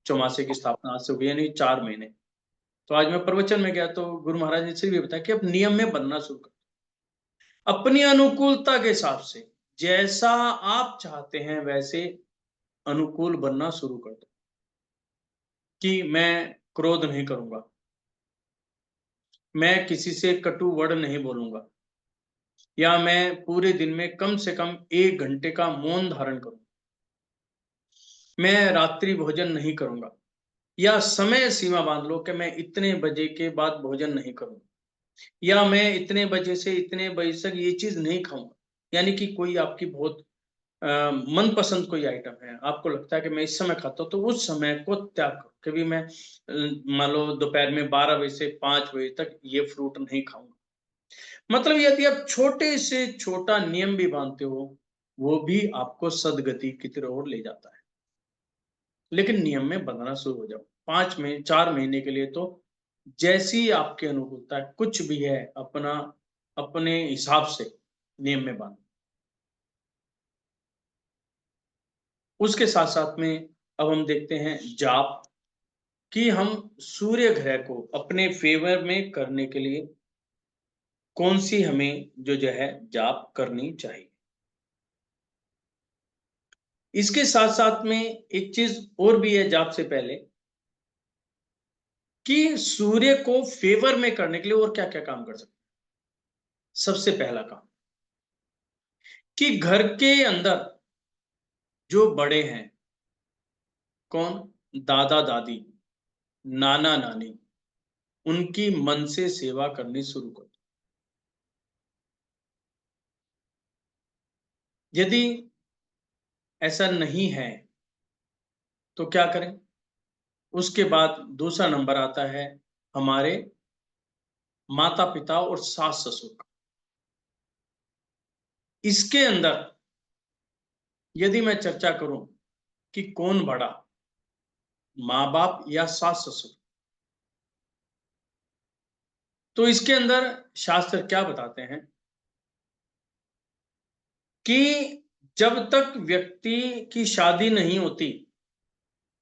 चौमासे की स्थापना आज से हुई, यानी 4 महीने। तो आज मैं प्रवचन में गया तो गुरु महाराज ने इसलिए भी बताया कि अब नियम में बनना शुरू कर, अपनी अनुकूलता के हिसाब से जैसा आप चाहते हैं वैसे अनुकूल बनना शुरू कर दो। कि मैं क्रोध नहीं करूंगा, मैं किसी से कटु वर्ड नहीं बोलूंगा, या मैं पूरे दिन में कम से कम 1 घंटे का मौन धारण करूंगा, मैं रात्रि भोजन नहीं करूंगा, या समय सीमा बांध लो कि मैं इतने बजे के बाद भोजन नहीं करूंगा, या मैं इतने बजे से इतने बजे तक ये चीज नहीं खाऊंगा। यानी कि कोई आपकी बहुत मनपसंद कोई आइटम है, आपको लगता है कि मैं इस समय खाता हूं, तो उस समय को त्याग करो। कभी मैं मान लो दोपहर में 12 बजे से 5 बजे तक ये फ्रूट नहीं खाऊंगा। मतलब यदि आप छोटे से छोटा नियम भी बांधते हो, वो भी आपको सदगति की तरफ ले जाता है। लेकिन नियम में बंधना शुरू हो जाओ। 4 महीने के लिए तो जैसी आपके अनुकूलता है, कुछ भी है अपना अपने हिसाब से नियम में बांधो। उसके साथ साथ में अब हम देखते हैं जाप, कि हम सूर्य ग्रह को अपने फेवर में करने के लिए कौन सी हमें जो है जाप करनी चाहिए। इसके साथ साथ में एक चीज और भी है जाप से पहले, कि सूर्य को फेवर में करने के लिए और क्या क्या काम कर सकते हैं। सबसे पहला काम कि घर के अंदर जो बड़े हैं, कौन, दादा दादी, नाना नानी, उनकी मन से सेवा करनी शुरू कर दो। यदि ऐसा नहीं है तो क्या करें। उसके बाद दूसरा नंबर आता है हमारे माता पिता और सास ससुर का। इसके अंदर यदि मैं चर्चा करूं कि कौन बड़ा, माँ बाप या सास ससुर, तो इसके अंदर शास्त्र क्या बताते हैं कि जब तक व्यक्ति की शादी नहीं होती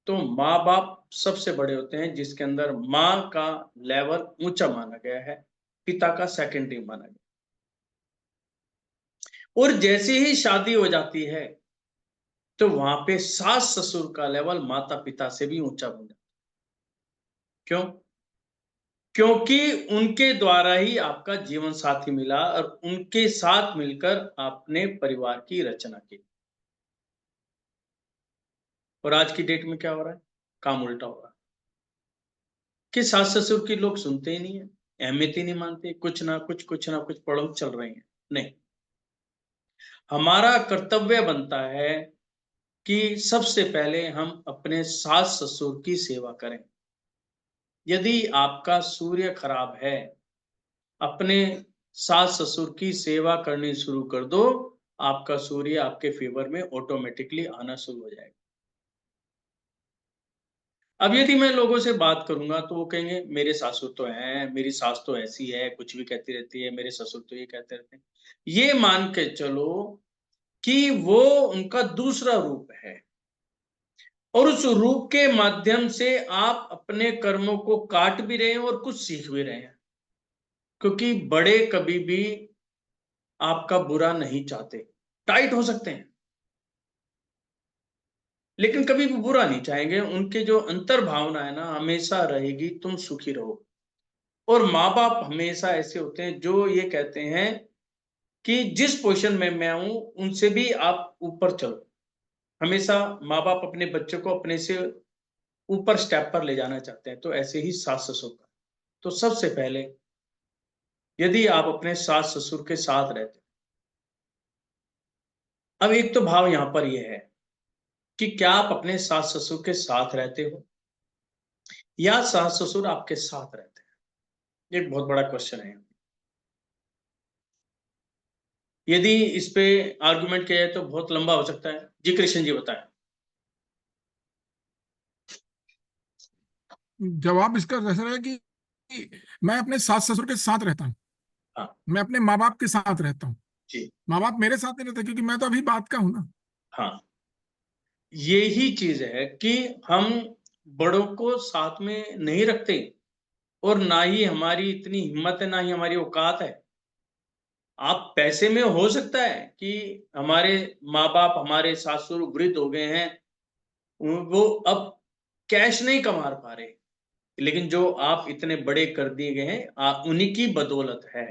तो माँ बाप सबसे बड़े होते हैं, जिसके अंदर माँ का लेवल ऊंचा माना गया है, पिता का सेकेंडरी माना गया। और जैसे ही शादी हो जाती है तो वहां पे सास ससुर का लेवल माता पिता से भी ऊंचा बन जाता है। क्यों? क्योंकि उनके द्वारा ही आपका जीवन साथी मिला और उनके साथ मिलकर आपने परिवार की रचना की। और आज की डेट में क्या हो रहा है, काम उल्टा हो रहा है कि सास ससुर की लोग सुनते ही नहीं है, अहमियत ही नहीं मानते, कुछ ना कुछ पड़ोस चल रही है। नहीं, हमारा कर्तव्य बनता है कि सबसे पहले हम अपने सास ससुर की सेवा करें। यदि आपका सूर्य खराब है, अपने सास ससुर की सेवा करनी शुरू कर दो, आपका सूर्य आपके फेवर में ऑटोमेटिकली आना शुरू हो जाएगा। अब यदि मैं लोगों से बात करूंगा तो वो कहेंगे मेरे सासुर तो हैं, मेरी सास तो ऐसी है, कुछ भी कहती रहती है, मेरे ससुर तो ये कहते रहते हैं। ये मान के चलो कि वो उनका दूसरा रूप है, और उस रूप के माध्यम से आप अपने कर्मों को काट भी रहे हैं और कुछ सीख भी रहे हैं। क्योंकि बड़े कभी भी आपका बुरा नहीं चाहते, टाइट हो सकते हैं लेकिन कभी भी बुरा नहीं चाहेंगे। उनके जो अंतर भावना है ना, हमेशा रहेगी तुम सुखी रहो। और माँ बाप हमेशा ऐसे होते हैं जो ये कहते हैं कि जिस पोजीशन में मैं हूं उनसे भी आप ऊपर चलो। हमेशा माँ बाप अपने बच्चों को अपने से ऊपर स्टेप पर ले जाना चाहते हैं। तो ऐसे ही सास ससुर का, तो सबसे पहले यदि आप अपने सास ससुर के साथ रहते, अब एक तो भाव यहां पर यह है कि क्या आप अपने सास ससुर के साथ रहते हो या सास ससुर आपके साथ रहते हैं? एक बहुत बड़ा क्वेश्चन है। यदि इस पे आर्गुमेंट किया जाए तो बहुत लंबा हो सकता है। जी कृष्ण जी बताएं। जवाब इसका ऐसा है कि मैं अपने सास ससुर के साथ रहता हूँ। हाँ मैं अपने माँ बाप के साथ रहता हूँ। जी। माँ बाप मेरे साथ नहीं रहते क्योंकि मैं तो अभी बात का हूं ना। हाँ, यही चीज है कि हम बड़ों को साथ में नहीं रखते और ना ही हमारी इतनी हिम्मत है, ना ही हमारी औकात है। आप पैसे में हो सकता है कि हमारे माँ बाप, हमारे सासुर वृद्ध हो गए हैं, वो अब कैश नहीं कमा पा रहे, लेकिन जो आप इतने बड़े कर दिए गए हैं उन्हीं की बदौलत है।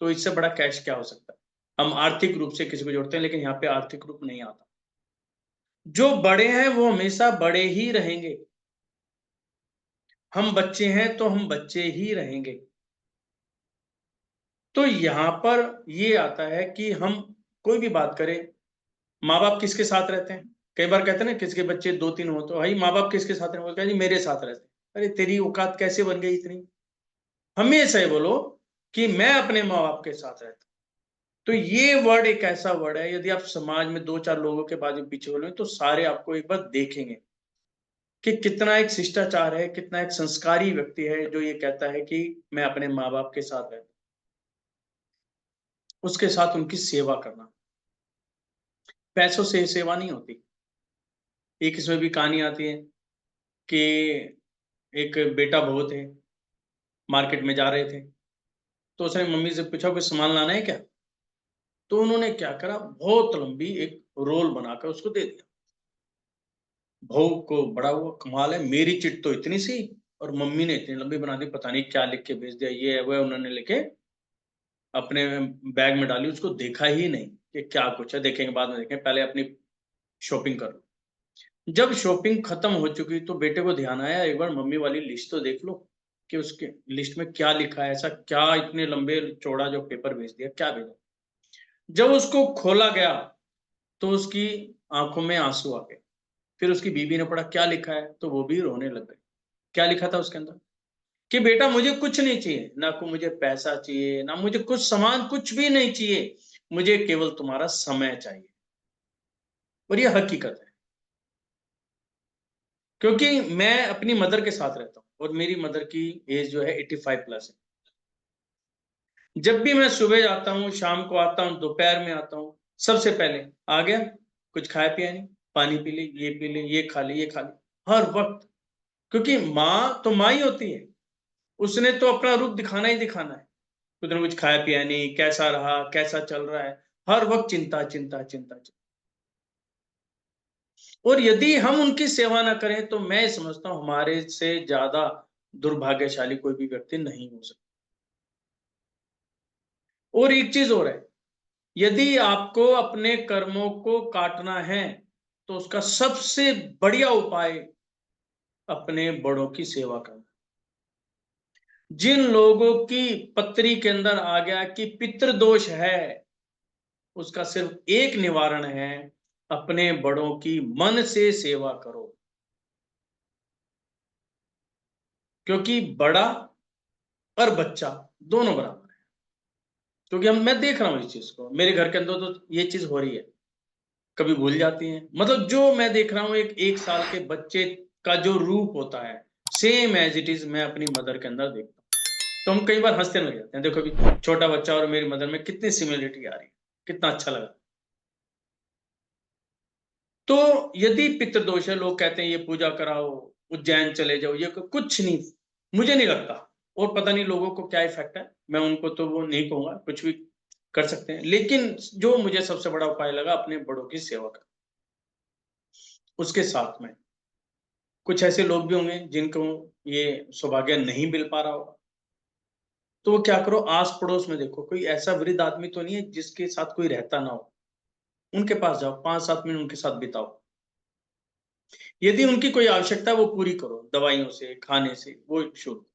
तो इससे बड़ा कैश क्या हो सकता है? हम आर्थिक रूप से किसी को जोड़ते हैं, लेकिन यहाँ पे आर्थिक रूप नहीं आता। जो बड़े हैं वो हमेशा बड़े ही रहेंगे। हम बच्चे हैं तो हम बच्चे ही रहेंगे। तो यहां पर ये आता है कि हम कोई भी बात करें, माँ बाप किसके साथ रहते हैं? कई बार कहते हैं ना, किसके बच्चे 2-3 हो तो भाई माँ बाप किसके साथ रहते हैं? जी मेरे साथ रहते हैं। अरे तेरी औकात कैसे बन गई इतनी? हमेशा ये बोलो कि मैं अपने माँ बाप के साथ रहता हूं। तो ये वर्ड एक ऐसा वर्ड है, यदि आप समाज में 2-4 लोगों के बाद पीछे बोले तो सारे आपको एक बार देखेंगे कि कितना एक शिष्टाचार है, कितना एक संस्कारी व्यक्ति है जो ये कहता है कि मैं अपने माँ बाप के साथ रहता हूं, उसके साथ उनकी सेवा करना। पैसों से सेवा नहीं होती। एक इसमें भी कहानी आती है कि एक बेटा बहू थे, मार्केट में जा रहे थे, तो उसने मम्मी से पूछा कोई सामान लाना है क्या? तो उन्होंने क्या करा, बहुत लंबी एक रोल बनाकर उसको दे दिया। बहू को बड़ा हुआ, कमाल है, मेरी चिट तो इतनी सी और मम्मी ने इतनी लंबी बना दी, पता नहीं क्या लिख के भेज दिया, ये है वो है। उन्होंने लेके अपने बैग में डाली, उसको देखा ही नहीं कि क्या कुछ है, देखेंगे बाद में, देखेंगे पहले अपनी शॉपिंग कर लो। जब शॉपिंग खत्म हो चुकी तो बेटे को ध्यान आया, एक बार मम्मी वाली लिस्ट तो देख लो कि उसके लिस्ट में क्या लिखा है, ऐसा क्या इतने लंबे चौड़ा जो पेपर भेज दिया, क्या भेजा। जब उसको खोला गया तो उसकी आंखों में आंसू आ गए। फिर उसकी बीबी ने पढ़ा क्या लिखा है, तो वो भी रोने लग गई। क्या लिखा था उसके अंदर कि बेटा मुझे कुछ नहीं चाहिए, ना को मुझे पैसा चाहिए, ना मुझे कुछ सामान, कुछ भी नहीं चाहिए, मुझे केवल तुम्हारा समय चाहिए। और ये हकीकत है, क्योंकि मैं अपनी मदर के साथ रहता हूं और मेरी मदर की एज जो है 85 प्लस है। जब भी मैं सुबह जाता हूँ, शाम को आता हूँ, दोपहर में आता हूँ, सबसे पहले आ गया, कुछ खाया पिया नहीं, पानी पी ले, ये पी ले, ये खा ले, ये खा ले, हर वक्त। क्योंकि माँ तो माँ ही होती है, उसने तो अपना रूप दिखाना ही दिखाना है। कुछ ना कुछ खाया पिया नहीं, कैसा रहा, कैसा चल रहा है, हर वक्त चिंता चिंता चिंता चिंता। और यदि हम उनकी सेवा ना करें तो मैं समझता हूं हमारे से ज्यादा दुर्भाग्यशाली कोई भी व्यक्ति नहीं हो सकता। और एक चीज और है, यदि आपको अपने कर्मों को काटना है तो उसका सबसे बढ़िया उपाय अपने बड़ों की सेवा करना। जिन लोगों की पत्री के अंदर आ गया कि पितृदोष है, उसका सिर्फ एक निवारण है, अपने बड़ों की मन से सेवा करो। क्योंकि बड़ा और बच्चा दोनों बराबर है। क्योंकि मैं देख रहा हूं इस चीज को, मेरे घर के अंदर तो ये चीज हो रही है, कभी भूल जाती हैं। मतलब जो मैं देख रहा हूं, एक साल के बच्चे का जो रूप होता है, सेम एज इट इज मैं अपनी मदर के अंदर देखता हूँ। तो हम कई बार हंसते लग जाते हैं, देखो अभी छोटा बच्चा और मेरी मदर में कितनी सिमिलरिटी आ रही है, कितना अच्छा लगा। तो यदि पितृदोष है, लोग कहते हैं ये पूजा कराओ, उज्जैन चले जाओ, ये कुछ नहीं, मुझे नहीं लगता। और पता नहीं लोगों को क्या इफेक्ट है, मैं उनको तो वो नहीं कहूंगा, कुछ भी कर सकते हैं, लेकिन जो मुझे सबसे बड़ा उपाय लगा, अपने बड़ों की सेवा कर। उसके साथ में कुछ ऐसे लोग भी होंगे जिनको ये सौभाग्य नहीं मिल पा रहा होगा, तो वो क्या करो, आस पड़ोस में देखो कोई ऐसा वृद्ध आदमी तो नहीं है जिसके साथ कोई रहता ना हो, उनके पास जाओ, 5-7 मिनट उनके साथ बिताओ। यदि उनकी कोई आवश्यकता है वो पूरी करो, दवाइयों से, खाने से, वो शुरू।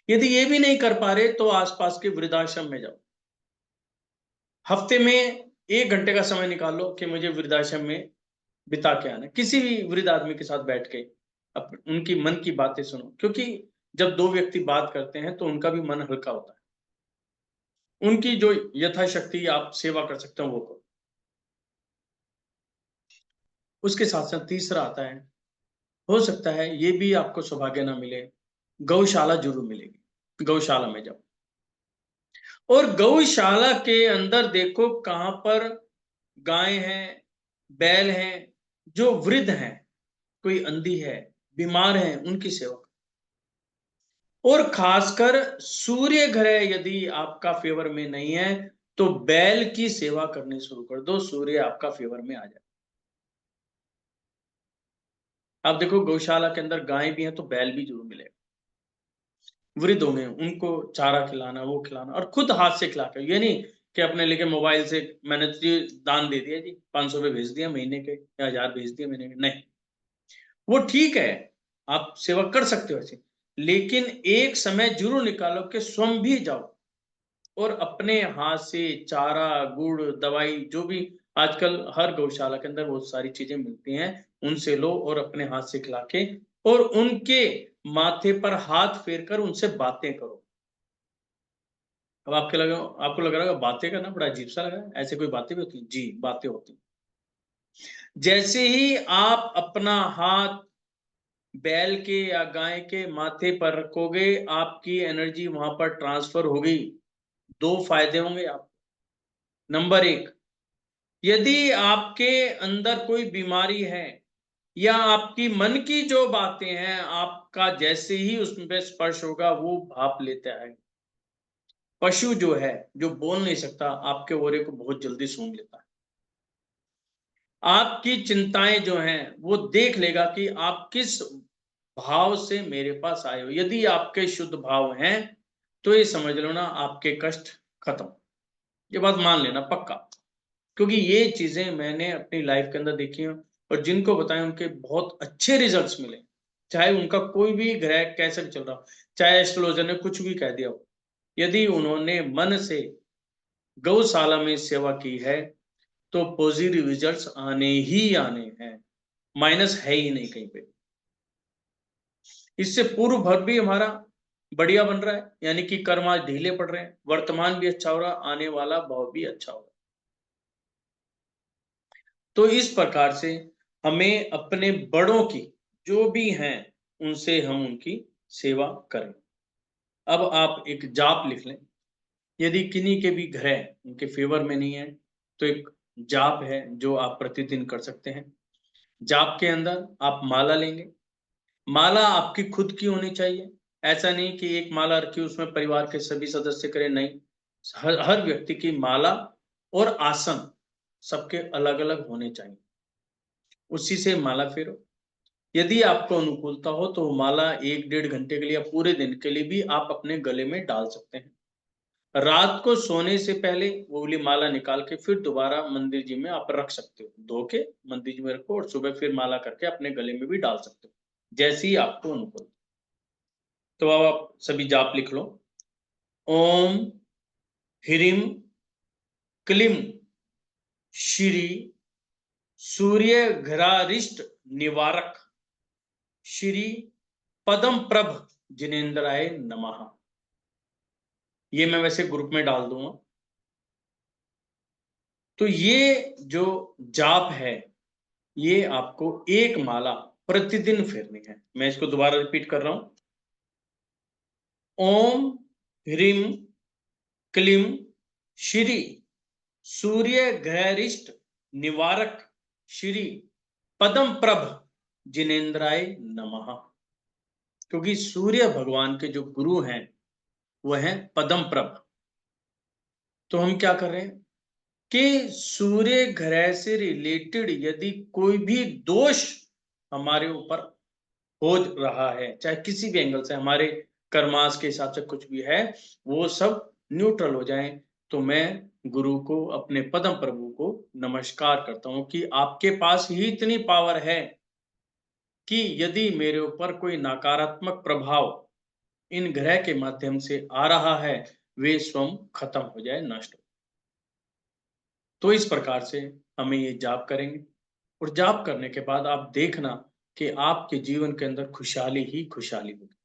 यदि ये भी नहीं कर पा रहे तो आसपास के वृद्धाश्रम में जाओ। हफ्ते में 1 घंटे का समय निकाल लो कि मुझे वृद्धाश्रम में बिता के आना है। किसी भी वृद्ध आदमी के साथ बैठ के उनकी मन की बातें सुनो, क्योंकि जब 2 व्यक्ति बात करते हैं तो उनका भी मन हल्का होता है। उनकी जो यथाशक्ति आप सेवा कर सकते हो वो करो। उसके साथ-साथ तीसरा आता है, हो सकता है ये भी आपको सौभाग्य ना मिले, गौशाला ज़रूर मिलेगी, गौशाला में जाओ। और गौशाला के अंदर देखो कहाँ पर गाय हैं, बैल हैं, जो वृद्ध हैं, कोई अंधी है, बीमार हैं, उनकी सेवा करो। और खासकर सूर्य ग्रह यदि आपका फेवर में नहीं है, तो बैल की सेवा करनी शुरू कर दो, सूर्य आपका फेवर में आ जाए। आप देखो गौशाला के अंदर गाय भी है तो बैल भी जरूर मिलेगा। वृद्ध होंगे, उनको चारा खिलाना, वो खिलाना, और खुद हाथ से खिला कर, ये नहीं कि अपने लेके मोबाइल से मैंने तो जी दान दे दिया जी, 500 रुपए भेज दिया महीने के या 1000 भेज दिया महीने के, नहीं। वो ठीक है, आप सेवा कर सकते हो ऐसे, लेकिन एक समय जरूर निकालो कि स्वयं भी जाओ और अपने हाथ से चारा, गुड़, दवाई, जो भी आजकल हर गौशाला के अंदर बहुत सारी चीजें मिलती हैं, उनसे लो और अपने हाथ से खिला के और उनके माथे पर हाथ फेर कर उनसे बातें करो। अब आपको लग रहा होगा बातें करना बड़ा अजीब सा लग रहा है, ऐसे कोई बातें भी होती हैं? जी, बातें होती हैं। जैसे ही आप अपना हाथ बैल के या गाय के माथे पर रखोगे, आपकी एनर्जी वहां पर ट्रांसफर होगी। 2 फायदे होंगे आप। नंबर 1, यदि आपके अंदर कोई बीमारी है या आपकी मन की जो बातें हैं, आपका जैसे ही उसमें स्पर्श होगा वो भाप लेता है। पशु जो है, जो बोल नहीं सकता, आपके ऑरे को बहुत जल्दी सूंघ लेता है। आपकी चिंताएं जो हैं, वो देख लेगा कि आप किस भाव से मेरे पास आए हो। यदि आपके शुद्ध भाव हैं, तो ये समझ लो ना आपके कष्ट खत्म। ये बात मान लेना पक्का, क्योंकि ये चीजें मैंने अपनी लाइफ के अंदर देखी हैं और जिनको बताएं उनके बहुत अच्छे रिजल्ट्स मिले। चाहे उनका कोई भी ग्रह कैसे भी चल रहा हो, चाहे एस्ट्रोलॉजर ने कुछ भी कह दिया हो, यदि उन्होंने मन से गौशाला में सेवा की है तो पॉजिटिव रिजल्ट्स आने ही आने हैं, माइनस है ही नहीं कहीं पे। इससे पूर्व भर भी हमारा बढ़िया बन रहा है, यानी कि कर्म आज ढीले पड़ रहे हैं, वर्तमान भी अच्छा हो रहा, आने वाला भाव भी अच्छा हो रहा। तो इस प्रकार से हमें अपने बड़ों की जो भी हैं उनसे हम उनकी सेवा करें। अब आप एक जाप लिख लें। यदि किन्हीं के भी ग्रह उनके फेवर में नहीं है तो एक जाप है जो आप प्रतिदिन कर सकते हैं। जाप के अंदर आप माला लेंगे। माला आपकी खुद की होनी चाहिए। ऐसा नहीं कि एक माला रखी उसमें परिवार के सभी सदस्य करें, नहीं। हर व्यक्ति की माला और आसन सबके अलग अलग होने चाहिए, उसी से माला फेरो। यदि आपको अनुकूलता हो तो माला 1-1.5 घंटे के लिए या पूरे दिन के लिए भी आप अपने गले में डाल सकते हैं। रात को सोने से पहले वो वाली माला निकाल के फिर दोबारा मंदिर जी में आप रख सकते हो, धो के मंदिर जी में रखो और सुबह फिर माला करके अपने गले में भी डाल सकते हो, जैसे ही आपको अनुकूल। तो अब आप सभी जाप लिख लो। ओम ह्रीम क्लीम श्री सूर्य घ्रारिष्ट निवारक श्री पदम प्रभ जिनेन्द्राय नमः। ये मैं वैसे ग्रुप में डाल दूंगा। तो ये जो जाप है, ये आपको एक माला प्रतिदिन फेरनी है। मैं इसको दोबारा रिपीट कर रहा हूं। ओम ह्रीम क्लीम श्री सूर्य घ्रारिष्ट निवारक श्री पदम प्रभ जिनेन्द्राय नमः। क्योंकि सूर्य भगवान के जो गुरु हैं वह हैं पदम प्रभ। तो हम क्या कर रहे हैं कि सूर्य ग्रह से रिलेटेड यदि कोई भी दोष हमारे ऊपर हो रहा है, चाहे किसी भी एंगल से, हमारे कर्मास के हिसाब से कुछ भी है, वो सब न्यूट्रल हो जाए, तो मैं गुरु को, अपने पदम प्रभु को नमस्कार करता हूं कि आपके पास ही इतनी पावर है कि यदि मेरे ऊपर कोई नकारात्मक प्रभाव इन ग्रह के माध्यम से आ रहा है वे स्वयं खत्म हो जाए, नष्ट हो। तो इस प्रकार से हमें ये जाप करेंगे और जाप करने के बाद आप देखना कि आपके जीवन के अंदर खुशहाली ही खुशहाली होगी।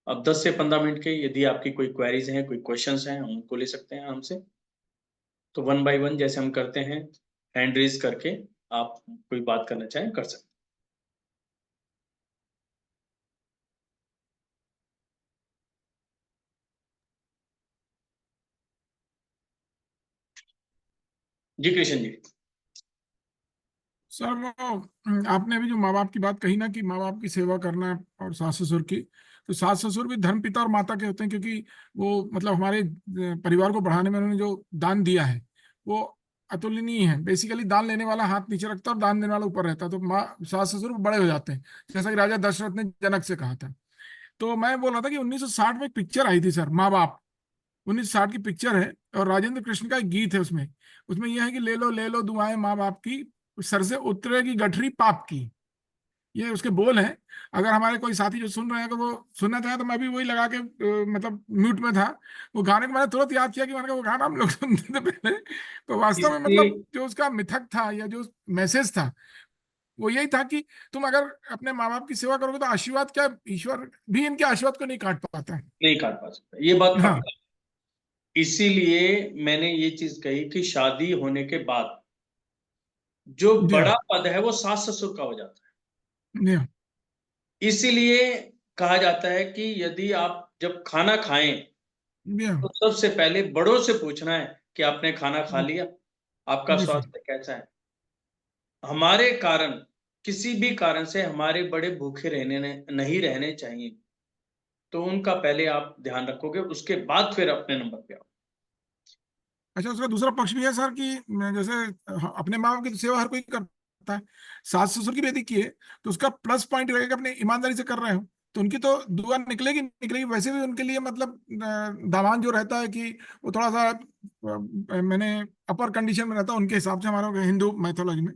अब 10 से 15 मिनट के यदि आपकी कोई क्वेरीज हैं, कोई क्वेश्चंस हैं, हम उनको ले सकते हैं हमसे। तो 1 बाय 1 जैसे हम करते हैं, हैंड रेज़ करके आप कोई बात करना चाहें, कर सकते हैं। जी, कृष्ण जी। सर वो आपने अभी जो माँ बाप की बात कही ना कि माँ बाप की सेवा करना और सास ससुर की, तो सास ससुर भी धर्म पिता और माता के होते हैं, क्योंकि वो मतलब हमारे परिवार को बढ़ाने में उन्होंने जो दान दिया है वो अतुलनीय है। बेसिकली दान लेने वाला हाथ नीचे रखता है और दान देने वाला ऊपर रहता है, तो माँ सास ससुर बड़े हो जाते हैं, जैसा कि राजा दशरथ ने जनक से कहा था। तो मैं बोल रहा था कि 1960 में एक पिक्चर आई थी सर, माँ बाप। 1960 की पिक्चर है और राजेंद्र कृष्ण का एक गीत है उसमें। उसमें यह है कि ले लो दुआएं माँ बाप की, सर से उतरेगी गठरी पाप की। ये उसके बोल हैं। अगर हमारे कोई साथी जो सुन रहे हैं, अगर वो सुनना चाहे तो मैं भी वही लगा के मतलब म्यूट में था, वो गाने को मैंने तुरंत याद किया कि मैंने कहा वो गाना हम लोग सुनते थे पहले। तो वास्तव में इससे मतलब जो उसका मिथक था या जो मैसेज था वो यही था कि तुम अगर अपने माँ बाप की सेवा करोगे तो आशीर्वाद क्या, ईश्वर भी इनके आशीर्वाद को नहीं काट पाता है। नहीं काट पा सकता, ये बात हाँ। पक्का। इसीलिए मैंने ये चीज़ कही कि शादी होने के बाद जो जी बड़ा हाँ। पद है वो सास-ससुर का हो जाता जी हाँ। है। इसीलिए कहा जाता है कि यदि आप जब खाना खाएँ, जी हाँ। तो सबसे पहले बड़ों से पूछना है कि आपने खाना खा लिया? आपका जी सर। स्वास्थ्य कैसा है? हमारे कारण, किसी भी कारण से हमारे बड़े भूखे नहीं रहने चाहिए। तो उनका पहले आप ध्यान रखोगे, उसके बाद फिर अपने नंबर पे आओ। अच्छा, उसका दूसरा पक्ष भी है सर कि जैसे अपने माँ बाप की तो सेवा हर कोई करता है, सास ससुर की भी यदि किए तो उसका प्लस पॉइंट रहेगा अपने ईमानदारी से कर रहे हो तो उनकी तो दुआ निकलेगी निकलेगी। वैसे भी उनके लिए मतलब दामान जो रहता है कि वो थोड़ा सा मैंने अपर कंडीशन में रहता है उनके हिसाब से हमारे हिंदू मैथोलॉजी में।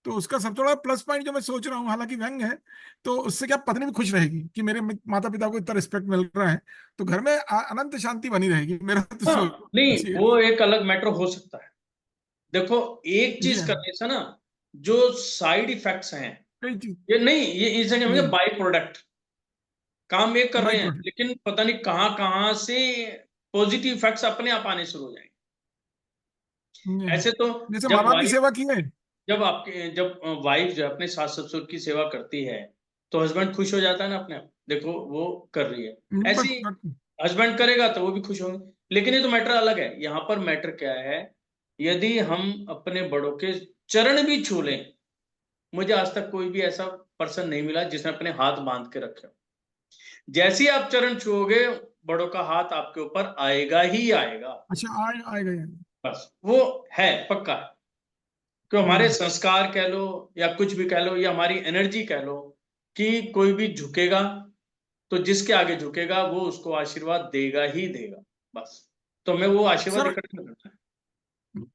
तो उसका सबसे बड़ा प्लस पॉइंट जो मैं सोच रहा हूँ, हालांकि व्यंग है, तो उससे क्या पत्नी भी खुश रहेगी कि मेरे माता पिता को इतना रिस्पेक्ट मिल रहा है, तो घर में अनंत शांति बनी रहेगी, मेरा तो हाँ, नहीं सोचिए। वो एक अलग मैटर हो सकता है। देखो, एक जी चीज़ हाँ। करने से ना, जो साइड इफ़ेक्ट्स हैं, कई चीज। ये नहीं, ये इसे जी कहेंगे हाँ। By product. काम एक कर बाई रहे हैं, प्रोडक्ट। लेकिन पता नहीं कहाँ-कहाँ से पॉज़िटिव इफ़ेक्ट्स अपने आप आने शुरू हो जाएँगे। ऐसे तो जैसे माँ जब बाप की वाइफ़ सेवा की है। जब वाइफ़ जो है अपने सास-ससुर की सेवा करती है, तो हस्बैंड खुश हो जाता है ना अपने आप। देखो वो कर रही है। ऐसे बस ही हस्बैंड करेगा तो वो भी खुश होंगे। लेकिन ये तो मैटर अलग है। यहाँ पर मैटर क्या है, यदि हम अपने बड़ों के चरण भी छू लें, मुझे आज तक कोई भी ऐसा पर्सन नहीं मिला जिसने अपने हाथ बाँध के रखे हो। जैसे ही आप चरण छुओगे, बड़ों का हाथ आपके ऊपर आएगा ही आएगा। अच्छा आएगा यार। बस, वो है, पक्का है। कि हमारे संस्कार कह लो या कुछ भी कह लो या हमारी एनर्जी कह लो कि कोई भी झुकेगा, तो जिसके आगे झुकेगा वो उसको आशीर्वाद देगा ही देगा, बस। तो मैं वो आशीर्वाद सर इकट्ठा करता है।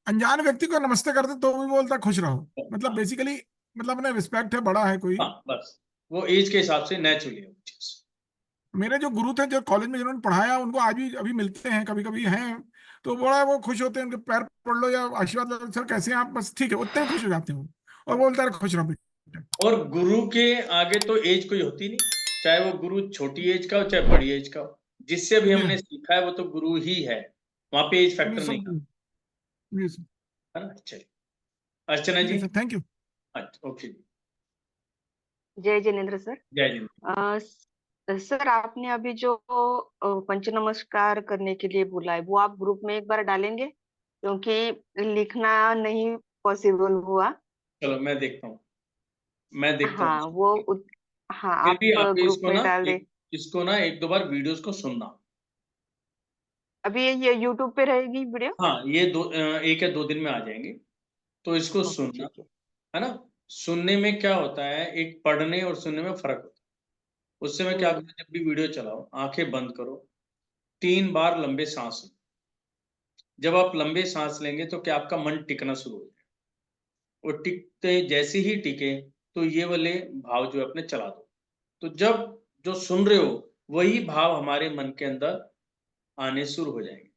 अनजान व्यक्ति को नमस्ते करते तो भी बोलता खुश रहो, मतलब बेसिकली मतलब अपने रिस्पेक्ट है, बड़ा है कोई। हाँ, बस। वो एज के हिसाब से नेचुरली है वो चीज़। मेरे जो गुरु थे जो कॉलेज में जिन्होंने पढ़ाया उनको आज भी अभी मिलते हैं, कभी कभी हैं, तो बड़ा वो खुश होते हैं, उनके पैर पड़ लो या आशीर्वाद लो, सर कैसे हैं आप, बस ठीक है, उतने ही खुश हो जाते हैं वो। और वो बोलता है खुश रहो बेटा। और गुरु के आगे तो एज कोई होती नहीं, चाहे वो गुरु छोटी एज का हो, चाहे बड़ी एज का हो। जिससे भी जी हमने हाँ। सीखा है वो तो गुरु ही है। वहाँ पे एज जी फैक्टर नहीं सब। आता, जी सर। है ना? चलिए, अर्चना ठीक है जी। Sir, thank you. अच्छा, ओके जी। जय जिनेन्द्र सर। जय हिंद। सर आपने अभी जो पंच नमस्कार करने के लिए बोला है वो आप ग्रुप में एक बार डालेंगे, क्योंकि लिखना नहीं पॉसिबल हुआ। चलो मैं देखता हूँ, मैं देखता हूँ हाँ इसको। वो हाँ फिर आप भी आप ग्रुप में डाल दे। इसको ना एक दो बार वीडियोस को सुनना। अभी ये यूट्यूब पे रहेगी वीडियो। हाँ, ये 1 या 2 दिन में आ जाएंगे, तो इसको ओके सुनना, ठीक है। है ना? सुनने में क्या होता है, एक पढ़ने और सुनने में फ़र्क होता है। उस समय क्या हम्म। करो, जब भी वीडियो चलाओ, आँखें बंद करो, 3 बार लंबे साँस लो। जब आप लंबे साँस लेंगे तो क्या आपका मन टिकना शुरू हो जाएगा, और टिकते जैसे ही टिके, तो ये वाले भाव जो है अपने चला दो। तो जब जो सुन रहे हो, वही भाव हमारे मन के अंदर आने शुरू हो जाएंगे।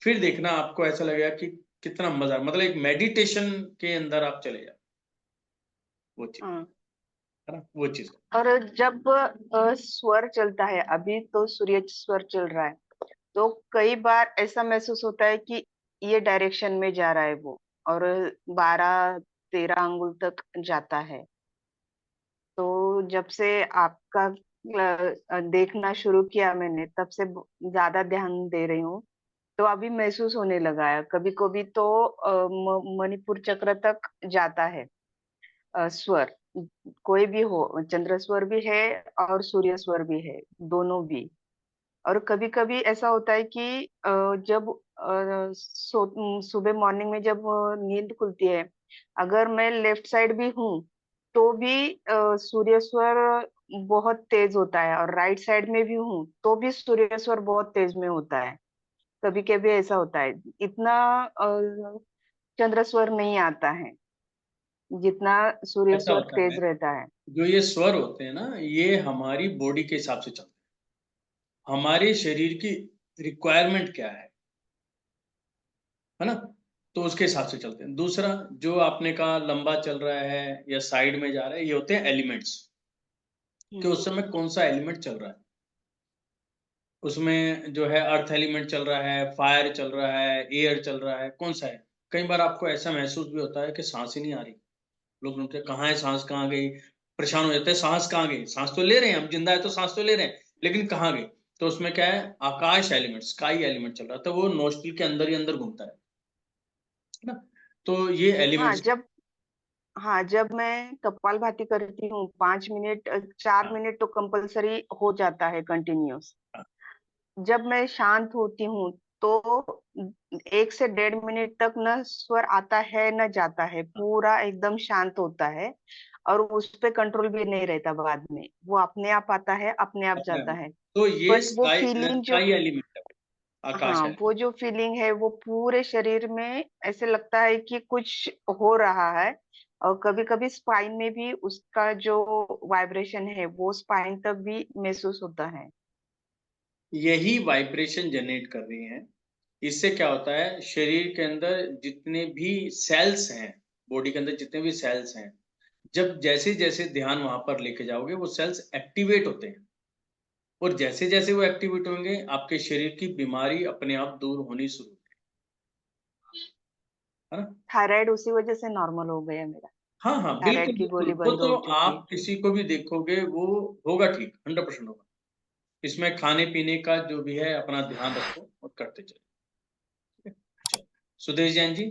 फिर देखना आपको ऐसा लगेगा कि कितना मजा, मतलब एक मेडिटेशन के अंदर आप चले जाओ, वो चीज हाँ। है ना, वो चीज। और जब स्वर चलता है, अभी तो सूर्य स्वर चल रहा है, तो कई बार ऐसा महसूस होता है कि ये डायरेक्शन में जा रहा है वो, और 12-13 अंगुल तक जाता है। तो जब से आपका देखना शुरू किया मैंने, तब से ज्यादा ध्यान दे रही हूँ। तो अभी महसूस होने लगा है, कभी कभी तो मणिपुर चक्र तक जाता है स्वर, कोई भी हो, चंद्र स्वर भी है और सूर्य स्वर भी है, दोनों भी। और कभी कभी ऐसा होता है कि जब सुबह मॉर्निंग में जब नींद खुलती है, अगर मैं लेफ्ट साइड भी हूँ तो भी सूर्य स्वर बहुत तेज होता है, और राइट साइड में भी हूँ तो भी सूर्य स्वर बहुत तेज में होता है। कभी कभी ऐसा होता है, इतना चंद्र स्वर नहीं आता है जितना सूर्य ऐसा स्वर होता है, तेज रहता है। जो ये स्वर होते हैं ना, ये हमारी बॉडी के हिसाब से चलते हैं, हमारे शरीर की रिक्वायरमेंट क्या है ना, तो उसके हिसाब से चलते हैं। दूसरा, जो आपने कहा लंबा चल रहा है या साइड में जा रहा है, ये होते हैं एलिमेंट्स, कि उस समय कौन सा एलिमेंट चल रहा है। उसमें जो है अर्थ एलिमेंट चल रहा है, फायर चल रहा है, एयर चल रहा है, कौन सा है। कई बार आपको ऐसा महसूस भी होता है कि सांस ही नहीं आ रही, लोग बोलते हैं कहाँ है सांस, कहाँ गई, परेशान हो जाते हैं, सांस कहाँ गई, सांस तो ले रहे हैं हम, जिंदा है तो सांस तो ले रहे हैं, लेकिन कहाँ गई। तो उसमें क्या है, आकाश एलिमेंट, स्काई एलिमेंट चल रहा है, तो वो नोस्ट्रिल के अंदर ही अंदर घूमता है ना। तो ये हाँ एलिमेंट्स। जब हाँ जब मैं कपालभाति करती हूँ, 5 मिनट 4 मिनट तो कंपलसरी हो जाता है कंटिन्यूस। जब मैं शांत होती हूँ तो 1 से 1.5 मिनट तक न स्वर आता है न जाता है, पूरा एकदम शांत होता है, और उस पे कंट्रोल भी नहीं रहता। बाद में वो अपने आप आता है, अपने आप अपने जाता आप। है। तो ये बट वो स्काई फीलिंग जो, स्काई एलिमेंट है, आकाश हाँ है। वो जो फीलिंग है वो पूरे शरीर में ऐसे लगता है कि कुछ हो रहा है। और कभी कभी स्पाइन में भी उसका जो वाइब्रेशन है वो स्पाइन तक भी महसूस होता है। यही वाइब्रेशन जनरेट कर रही हैं। इससे क्या होता है, शरीर के अंदर जितने भी सेल्स हैं, बॉडी के अंदर जितने भी सेल्स हैं, जब जैसे जैसे ध्यान वहां पर लेके जाओगे, वो सेल्स एक्टिवेट होते हैं, और जैसे जैसे वो एक्टिवेट होंगे, आपके शरीर की बीमारी अपने आप दूर होनी शुरू होगी, है ना। थायराइड उसी वजह से नॉर्मल हो गया मेरा, हाँ हाँ, बिल्कुल थायराइड की बिल्कुल, गोली वो बंद तो हो चुकी है। आप किसी को भी देखोगे वो होगा ठीक, 100% होगा। इसमें खाने पीने का जो भी है अपना ध्यान रखो और करते चलो, ठीक है? चलो, सुदेश जैन जी।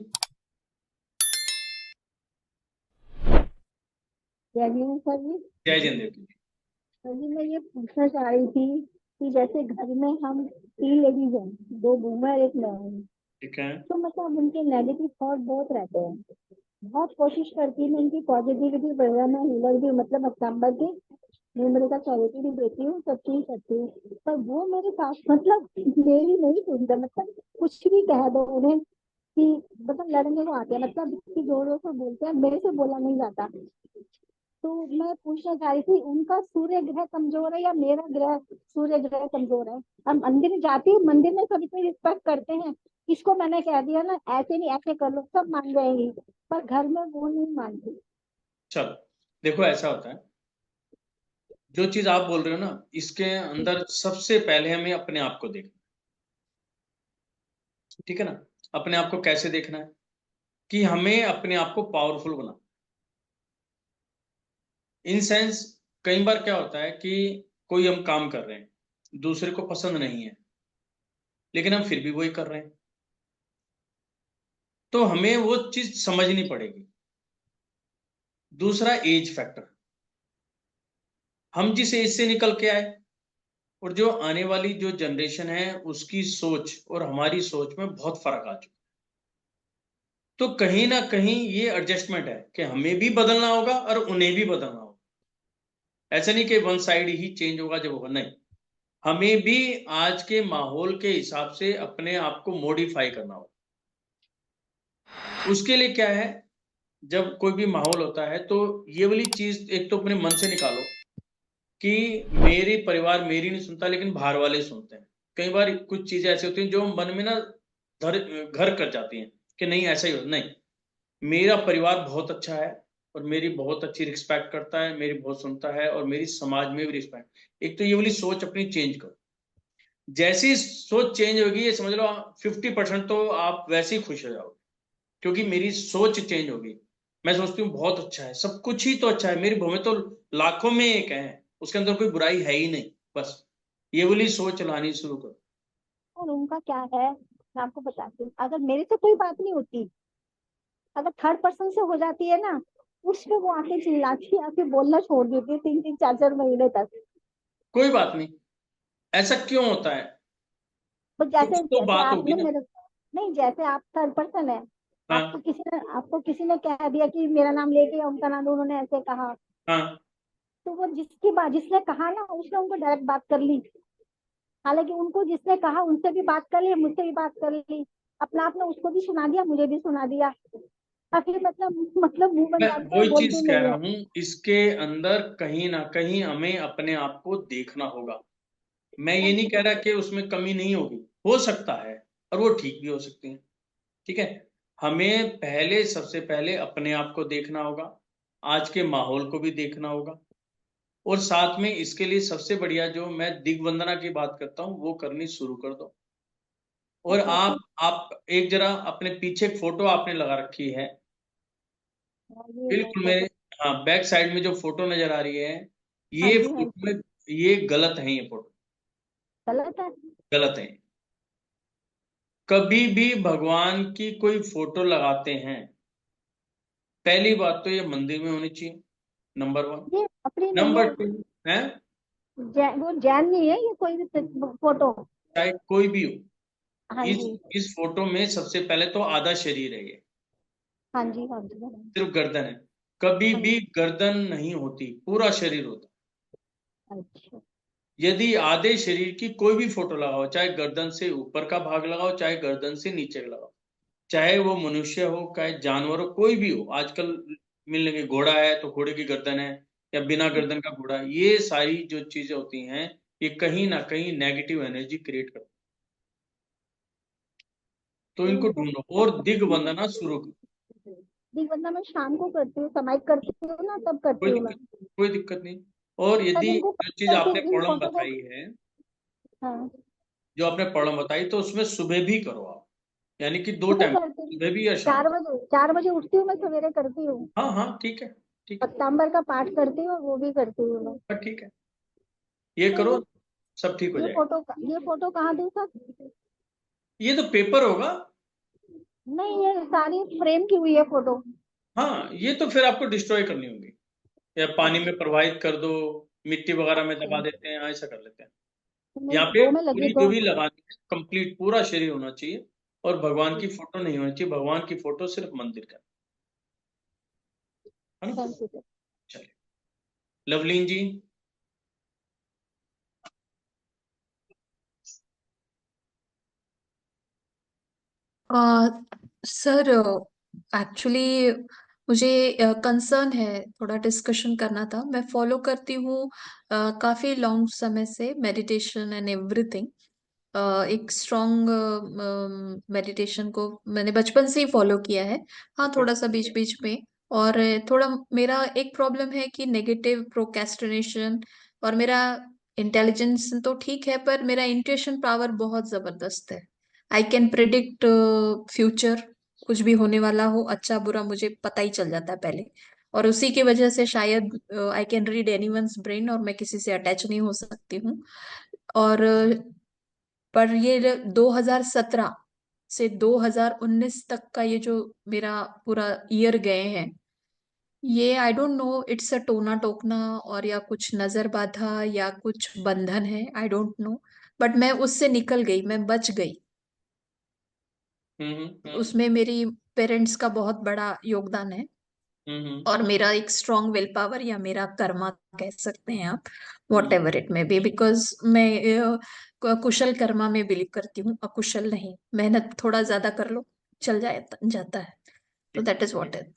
जय हिंद सर जी। जय जयदेव जी। सर जी मैं ये पूछना चाह रही थी कि जैसे घर में हम 3 लेडीज हैं, 2 वुमेन एक मैं हूँ, ठीक है। तो मतलब उनके नेगेटिव थॉट बहुत रहते हैं। बहुत कोशिश करती हूँ उनकी पॉजिटिविटी बढ़ाना, मैं हीलर भी मतलब अक्टूबर की न्यूमेरिकल थेरेपी भी देती हूँ, सब चीज करती हूँ, पर वो मेरे साथ मतलब मेरी नहीं सुनते, मतलब कुछ भी कह दो उन्हें कि मतलब लड़ने को आते हैं, मतलब इतनी जोरों से बोलते हैं, मेरे से बोला नहीं जाता। तो मैं पूछना चाह रही थी, उनका सूर्य ग्रह कमजोर है या मेरा ग्रह सूर्य ग्रह कमजोर है? हम मंदिर जाती हूँ, मंदिर में सब इतनी रिस्पेक्ट करते हैं, इसको मैंने कह दिया ना ऐसे नहीं ऐसे कर लो, सब मान जाएंगी, पर घर में वो नहीं मानती। चलो, देखो ऐसा होता है, जो चीज आप बोल रहे हो ना, इसके अंदर सबसे पहले हमें अपने आप को देखना, ठीक है ना। अपने आप को कैसे देखना है, कि हमें अपने आप को पावरफुल बना, इन सेंस, कई बार क्या होता है कि कोई हम काम कर रहे हैं, दूसरे को पसंद नहीं है, लेकिन हम फिर भी वही कर रहे हैं, तो हमें वो चीज समझनी पड़ेगी। दूसरा, एज फैक्टर, हम जिस एज से निकल के आए और जो आने वाली जो जनरेशन है, उसकी सोच और हमारी सोच में बहुत फर्क आ चुका है। तो कहीं ना कहीं ये एडजस्टमेंट है कि हमें भी बदलना होगा और उन्हें भी बदलना होगा। ऐसा नहीं कि वन साइड ही चेंज होगा जब होगा, नहीं, हमें भी आज के माहौल के हिसाब से अपने आप को मॉडिफाई करना होगा। उसके लिए क्या है, जब कोई भी माहौल होता है तो ये वाली चीज एक तो अपने मन से निकालो कि मेरे परिवार मेरी नहीं सुनता लेकिन बाहर वाले सुनते हैं। कई बार कुछ चीजें ऐसी होती हैं जो मन में ना घर कर जाती हैं कि नहीं ऐसा ही हो, नहीं, मेरा परिवार बहुत अच्छा है और मेरी बहुत अच्छी रिस्पेक्ट करता है, मेरी बहुत सुनता है और मेरी समाज में भी रिस्पेक्ट। एक तो ये वाली सोच अपनी चेंज करो। जैसी सोच चेंज होगी, ये समझ लो 50% तो आप वैसे ही खुश हो जाओगे, क्योंकि मेरी सोच चेंज होगी। मैं सोचती हूँ बहुत अच्छा है, सब कुछ ही तो अच्छा है, मेरी भूमि तो लाखों में एक है, उसके अंदर कोई बुराई है ही नहीं। बस ये वाली सोच लानी शुरू करो। और उनका क्या है, मैं आपको बताती हूँ, अगर मेरे से कोई बात नहीं होती, अगर थर्ड पर्सन से हो जाती है ना, उस पे वो आके चिल्लाती है, आके बोलना छोड़ देती है 3-3 4-4 महीने तक। कोई बात नहीं, ऐसा क्यों होता है? तो कुछ जैसे तो जैसे बात होगी आपने ना। मेरे, नहीं जैसे आप थर्ड पर्सन है, हाँ आपको किसी ने कह दिया कि मेरा नाम लेके या उनका नाम, उन्होंने ऐसे कहा, हाँ। तो वो जिसकी बात, जिसने कहा ना, उसने उनको डायरेक्ट बात कर ली। हालांकि उनको जिसने कहा उनसे भी बात कर ली, मुझसे भी बात कर ली, अपना आपने उसको भी सुना दिया, मुझे भी सुना दिया। काफी मतलब मुंह बन मैं जाते हैं, वही चीज बोलते कह नहीं रहा है। हूं, इसके अंदर कहीं ना कहीं हमें अपने आप को देखना होगा। मैं ये नहीं कह रहा कि उसमें कमी नहीं होगी, हो सकता है, और वो ठीक भी हो सकती है। ठीक है, हमें पहले, सबसे पहले अपने आप को देखना होगा, आज के माहौल को भी देखना होगा, और साथ में इसके लिए सबसे बढ़िया जो मैं दिग्वंदना की बात करता हूँ वो करनी शुरू कर दो। और जैसे आप एक जरा अपने पीछे एक फोटो आपने लगा रखी है, ये लो बिल्कुल मेरे, फोटो। हाँ, बैक साइड में जो फोटो नजर आ रही है, हाँ ये जी हाँ फोटो जी। में, ये गलत है, ये फोटो गलत है। गलत है। कभी भी भगवान की कोई फोटो लगाते हैं, पहली बात तो ये मंदिर में होनी चाहिए, नंबर 1। ये अपनी नहीं है, नंबर 2 है, वो जैन नहीं है ये कोई भी फोटो। चाहे कोई भी हो, हाँ इस जी इस फोटो में सबसे पहले तो आधा शरीर है, ये हाँ जी हाँ जी हाँ जी सिर्फ गर्दन है। कभी हाँ भी जी। गर्दन नहीं होती, पूरा शरीर होता। अच्छा। यदि आधे शरीर की कोई भी फोटो लगाओ, चाहे गर्दन से ऊपर का भाग लगाओ, चाहे गर्दन से नीचे का लगाओ, चाहे वो मनुष्य हो, चाहे जानवर हो, कोई भी हो, आजकल मिलने के, घोड़ा है तो घोड़े की गर्दन है, या बिना गर्दन का घोड़ा, ये सारी जो चीजें होती हैं, ये कहीं ना कहीं नेगेटिव एनर्जी क्रिएट करती है। तो तो इनको इनको ढूंढो और दिग वंदना शुरू करो। वरना मैं शाम को करती हूँ, समाइक करती हूँ ना, तब करती कोई हूँ मैं। दिक्कत, कोई दिक्कत नहीं। और तब यदि इनको जो चीज करके आपने इन प्रॉब्लम फोटो को, बताई है, हाँ जो आपने प्रॉब्लम बताई, तो उसमें सुबह भी करो आप, यानी कि 2 सुबह टाइम, करती हूँ। सुबह भी या शाम। 4 बजे, 4 बजे उठती हूँ मैं, सवेरे करती हूँ। हाँ हाँ, ठीक है, ठीक है, सप्तांबर का पाठ करती हूँ, वो भी करती हूँ मैं। हाँ, ठीक है, ये तो करो, सब ठीक हो जाएगा। ये फोटो कहाँ दूँ सर? ये तो पेपर होगा। नहीं, ये सारी फ्रेम की हुई है फोटो। हाँ, ये तो फिर आपको डिस्ट्रॉय करनी होगी, या पानी में अच्छा। प्रवाहित कर दो, मिट्टी वगैरह में अच्छा, दबा देते हैं, ऐसा कर लेते हैं। तो मैं यहाँ पे दो में लगी, पूरी जो दो। भी लगानी है, कंप्लीट पूरा शरीर होना चाहिए, और भगवान की फोटो नहीं होनी चाहिए, भगवान की फोटो सिर्फ मंदिर का, है ना? Thank you sir. चलिए, लवलीन जी। सर, एक्चुअली मुझे कंसर्न है, थोड़ा डिस्कशन करना था। मैं फॉलो करती हूँ काफी लॉन्ग समय से मेडिटेशन एंड एवरीथिंग। एक स्ट्रॉन्ग मेडिटेशन को मैंने बचपन से ही फॉलो किया है। हाँ, थोड़ा सा बीच बीच में। और थोड़ा मेरा एक प्रॉब्लम है कि नेगेटिव प्रोक्रेस्टिनेशन, और मेरा इंटेलिजेंस तो ठीक है, पर मेरा इंट्यूशन पावर बहुत जबरदस्त है। आई कैन प्रिडिक्ट फ्यूचर, कुछ भी होने वाला हो, अच्छा बुरा, मुझे पता ही चल जाता है पहले। और उसी की वजह से शायद I can read anyone's brain, और मैं किसी से अटैच नहीं हो सकती हूँ। और पर ये 2017 से 2019 तक का ये जो मेरा पूरा ईयर गए हैं, ये I don't know, it's a टोना टोकना, और या कुछ नजर बाधा, या कुछ बंधन है, आई डोंट नो। बट मैं उससे निकल गई, मैं बच गई। उसमें मेरी पेरेंट्स का बहुत बड़ा योगदान है, और मेरा एक स्ट्रॉन्ग विल पावर, या मेरा कर्मा कह सकते हैं आप, what ever it may be, because मैं कुशल कर्मा में बिलीव करती हूँ, अकुशल नहीं। मेहनत थोड़ा ज्यादा कर लो, चल जाता है। तो दैट इज व्हाट इज।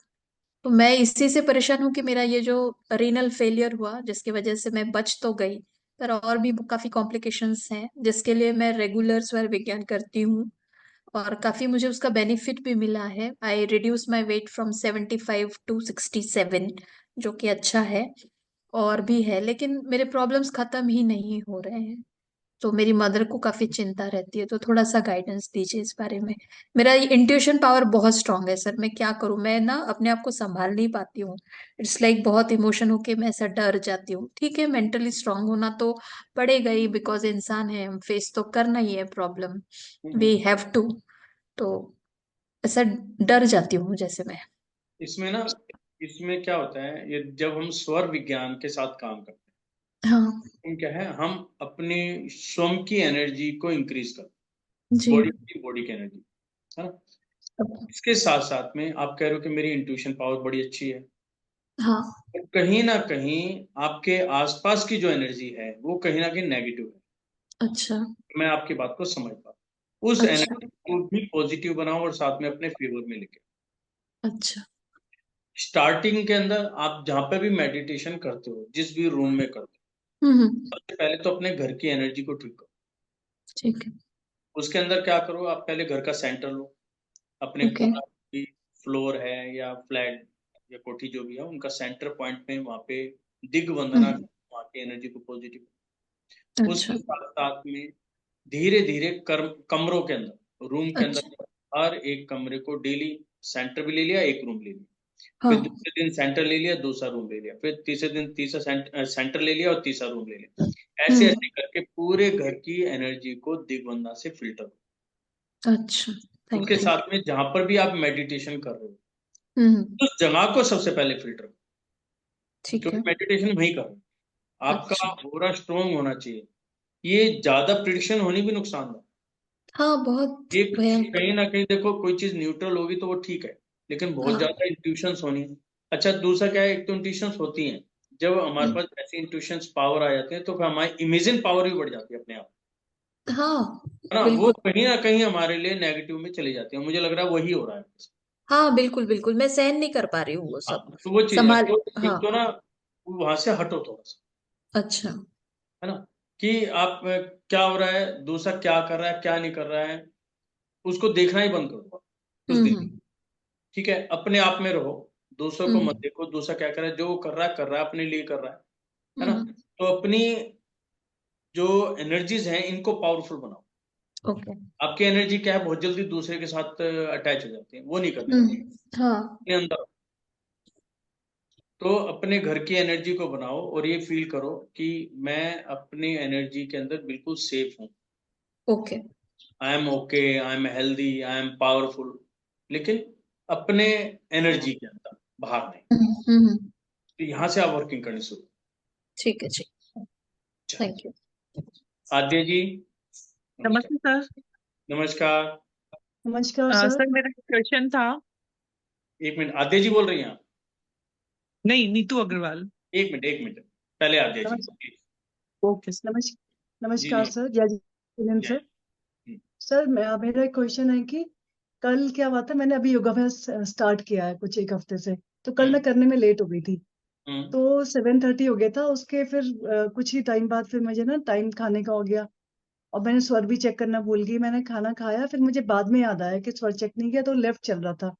तो मैं इसी से परेशान हूँ कि मेरा ये जो रीनल फेलियर हुआ जिसकी वजह से मैं बच तो गई, पर और भी काफी कॉम्प्लिकेशंस हैं जिसके लिए मैं रेगुलर स्वर विज्ञान करती हूँ और काफी मुझे उसका बेनिफिट भी मिला है। आई reduce my weight from 75 to 67, जो कि अच्छा है। और भी है, लेकिन मेरे प्रॉब्लम्स खत्म ही नहीं हो रहे हैं, तो मेरी मदर को काफी चिंता रहती है, तो थोड़ा सा गाइडेंस दीजिए इस बारे में। मेरा इंट्यूशन पावर बहुत स्ट्रांग है सर, मैं क्या करूं, मैं ना अपने आप को संभाल नहीं पाती हूँ। इट्स लाइक बहुत इमोशन होके मैं ऐसा डर जाती हूँ। ठीक है, मेंटली स्ट्रांग होना तो पड़ेगा ही, बिकॉज इंसान है, हम फेस तो करना ही है प्रॉब्लम, वी हैव टू। तो ऐसा डर जाती हूँ जैसे मैं। इसमें ना, इसमें क्या होता है, ये जब हम स्वर विज्ञान के साथ काम करते हाँ हैं, हम क्या है, हम अपनी स्वयं की एनर्जी को इंक्रीज करते जी। हैं, बॉडी की एनर्जी, है ना। इसके साथ साथ में आप कह रहे हो कि मेरी इंट्यूशन पावर बड़ी अच्छी है, हाँ और कहीं ना कहीं आपके आसपास की जो एनर्जी है वो कहीं ना कहीं नेगेटिव है। अच्छा मैं आपकी बात को समझ पा रहा हूँ। उस अच्छा एनर्जी को भी पॉजिटिव बनाओ और साथ में अपने फेवर में लेके। अच्छा। स्टार्टिंग के अंदर आप जहाँ पे भी मेडिटेशन करते हो, जिस भी रूम में करते हो, हम्म। सबसे पहले तो अपने घर की एनर्जी को ठीक करो। ठीक है। उसके अंदर क्या करो, आप पहले घर का सेंटर लो, अपने ओके। पूरा भी फ्लोर है या फ्लैट या कोठी जो भी है, उनका सेंटर पॉइंट में वहाँ पे दिग्वंदना, वहाँ की एनर्जी को पॉजिटिव। अच्छा उसके साथ साथ में धीरे धीरे कमरों के अंदर, रूम के अच्छा। अंदर हर एक कमरे को डेली सेंटर भी ले लिया, एक रूम ले लिया, हाँ। फिर दूसरे दिन सेंटर ले लिया, दूसरा रूम ले लिया, फिर तीसरे दिन तीसरा सेंटर ले लिया और तीसरा रूम ले लिया। ऐसे ऐसे करके पूरे घर की एनर्जी को दिग्वंदना से फिल्टर करो। अच्छा। थैंक उसके यू। साथ में जहां पर भी आप मेडिटेशन कर रहे हो, हम्म। उस जगह को सबसे पहले फिल्टर करो, ठीक क्योंकि है। मेडिटेशन वहीं करो। आपका अच्छा। ऑरा स्ट्रोंग होना चाहिए। ये ज्यादा प्रिडिक्शन होनी भी नुकसानदायक। हाँ बहुत ये भयंकर। कहीं ना कहीं देखो, कोई चीज न्यूट्रल होगी तो वो ठीक है, लेकिन बहुत हाँ। ज्यादा इंट्यूशंस होनी। अच्छा, दूसरा क्या है, एक तो इंट्यूशंस होती हैं, जब हमारे हम्म, पास ऐसी इंट्यूशंस पावर आ जाते हैं तो फिर हमारी इमेजिन पावर भी बढ़ जाती है अपने आप, हाँ है ना। वो बिल्कुल। कहीं ना कहीं हमारे लिए नेगेटिव में चली जाती है, मुझे लग रहा है वही हो रहा है। हाँ बिल्कुल बिल्कुल, मैं सहन नहीं कर पा रही हूँ वो हाँ, सब। तो वो चीज है, संभाल। तो हाँ। एक तो ना वहां से हटो थोड़ा सा, अच्छा। है ना, कि आप क्या हो रहा है, दूसरा क्या कर रहा है, क्या नहीं कर रहा है, उसको देखना ही बंद करो कुछ दिन। हम्म। ठीक है, अपने आप में रहो, दूसरों को हम्म। मत देखो, दूसरा क्या कर रहा है, जो वो कर रहा है अपने लिए कर रहा है ना। हम्म। तो अपनी जो एनर्जीज हैं इनको पावरफुल बनाओ। ओके। आपकी एनर्जी क्या है, बहुत जल्दी दूसरे के साथ अटैच हो जाती है, वो नहीं करनी, हाँ। अपने अंदर। तो अपने घर की एनर्जी को बनाओ और ये फील करो कि मैं अपनी एनर्जी के अंदर बिल्कुल सेफ हूँ। Okay. I am okay, I am healthy, I am powerful, लेकिन अपने एनर्जी के अंदर, बाहर नहीं। हम्म। तो यहाँ से आप वर्किंग करनी शुरू। ठीक है जी। चलिए, थैंक यू। आद्या जी, नमस्कार। नमस्ते सर। नमस्कार। नमस्कार सर। सर मेरा क्वेश्चन था। एक मिनट, आद्या जी बोल रही हैं आप? नहीं, नीतू अग्रवाल। एक मिनट, पहले आद्या जी नमस्कार। please। Okay sir. जी नमस्कार सर, जय जिनेंद्र जय। सर। सर मेरा एक क्वेश्चन है कि कल क्या हुआ था, मैंने अभी योगाभ्यास स्टार्ट किया है कुछ एक हफ्ते से, तो कल मैं करने में लेट हो गई थी, हम्म, तो 7:30 हो गया था। उसके फिर कुछ ही टाइम बाद फिर मुझे ना टाइम खाने का हो गया, और मैंने स्वर भी चेक करना भूल गई। मैंने खाना खाया, फिर मुझे बाद में याद आया कि स्वर चेक नहीं किया, तो लेफ्ट चल रहा था।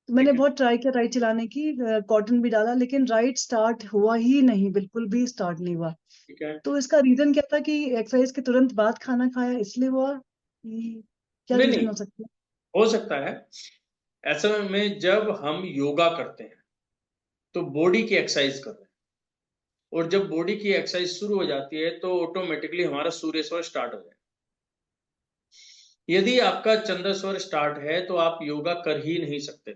तो मैंने ठीक है, बहुत ट्राई किया राइट चलाने की, कॉटन भी डाला, लेकिन राइट स्टार्ट हुआ ही नहीं, बिल्कुल भी स्टार्ट नहीं हुआ। ठीक है। तो इसका रीजन क्या था कि एक्सरसाइज के तुरंत बाद खाना खाया इसलिए हुआ, क्या नहीं रीजन नहीं, हो सकता है? हो सकता है। ऐसे में जब हम योगा करते हैं तो बॉडी की एक्सरसाइज कर रहे हैं, और जब बॉडी की एक्सरसाइज शुरू हो जाती है तो ऑटोमेटिकली हमारा सूर्य स्वर स्टार्ट हो जाए। यदि आपका चंद्र स्वर स्टार्ट है तो आप योगा कर ही नहीं सकते,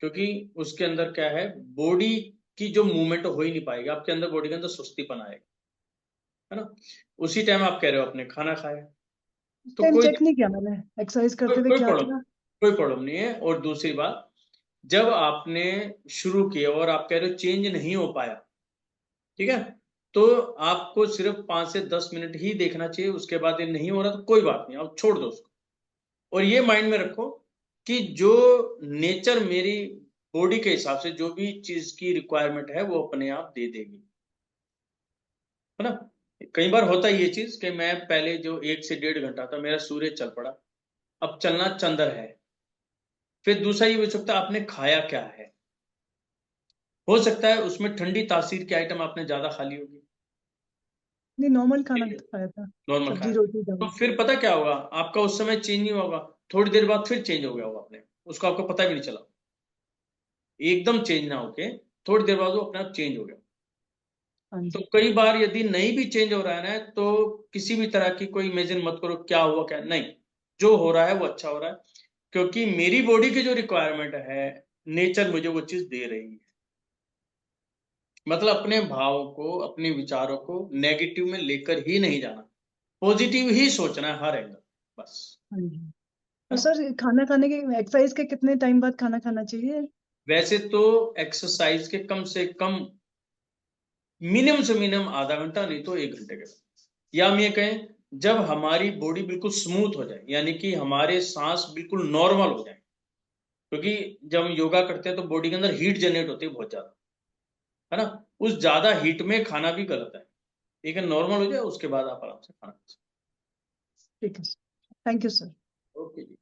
क्योंकि उसके अंदर क्या है, बॉडी की जो मूवमेंट हो ही नहीं पाएगी, आपके अंदर, बॉडी के अंदर सुस्तीपन आएगा, है ना। उसी टाइम आप कह रहे हो आपने खाना खाया, तो टाइम कोई चेक नहीं किया मैंने, एक्सरसाइज करते हुए कोई क्या प्रॉब्लम, किया। कोई प्रॉब्लम नहीं है। और दूसरी बात, जब आपने शुरू किया और आप कह रहे हो चेंज नहीं हो पाया, ठीक है, तो आपको सिर्फ 5 से 10 मिनट ही देखना चाहिए। उसके बाद ये नहीं हो रहा तो कोई बात नहीं, आप छोड़ दो उसको। और ये माइंड में रखो कि जो नेचर मेरी बॉडी के हिसाब से जो भी चीज की रिक्वायरमेंट है वो अपने आप दे देगी, है ना। कई बार होता है ये चीज कि मैं पहले जो 1 से 1.5 घंटा था मेरा सूर्य चल पड़ा, अब चलना चंद्र है। फिर दूसरा ये हो सकता है आपने खाया क्या है, हो सकता है उसमें ठंडी तासीर के आइटम आपने ज्यादा खा ली होगी, नहीं, नॉर्मल खाना खाया था, नॉर्मल सब्जी खाया, रोटी तो दाल। फिर पता क्या होगा आपका, उस समय चेंज नहीं होगा, थोड़ी देर बाद फिर चेंज हो गया होगा अपने, उसको आपको पता भी नहीं चला, एकदम चेंज ना होके थोड़ी देर बाद वो अपने आप चेंज हो गया। हाँ तो जी। कई बार यदि नहीं भी चेंज हो रहा है ना, तो किसी भी तरह की कोई इमेजिन मत करो क्या हुआ क्या नहीं, जो हो रहा है वो अच्छा हो रहा है, क्योंकि मेरी बॉडी की जो रिक्वायरमेंट है नेचर मुझे वो चीज दे रही है। मतलब अपने भाव को, अपने विचारों को नेगेटिव में लेकर ही नहीं जाना, पॉजिटिव ही सोचना है हर एंगल, बस, हाँ जी। है तो ना। सर खाना खाने के एक्सरसाइज के कितने टाइम बाद खाना खाना चाहिए? वैसे तो एक्सरसाइज के कम से कम मिनिमम से मिनिमम आधा घंटा, नहीं तो 1 घंटे के बाद, या हम ये कहें जब हमारी बॉडी बिल्कुल स्मूथ हो जाए, यानी कि हमारे सांस बिल्कुल नॉर्मल हो जाए, क्योंकि जब हम योगा करते हैं तो बॉडी के अंदर हीट जनरेट होती है बहुत ज्यादा, है ना। उस ज्यादा हीट में खाना भी गलत है, लेकिन नॉर्मल हो जाए उसके बाद आप आराम से खाना खा सकते ठीक है सर, थैंक यू सर। हैं। ओके जी,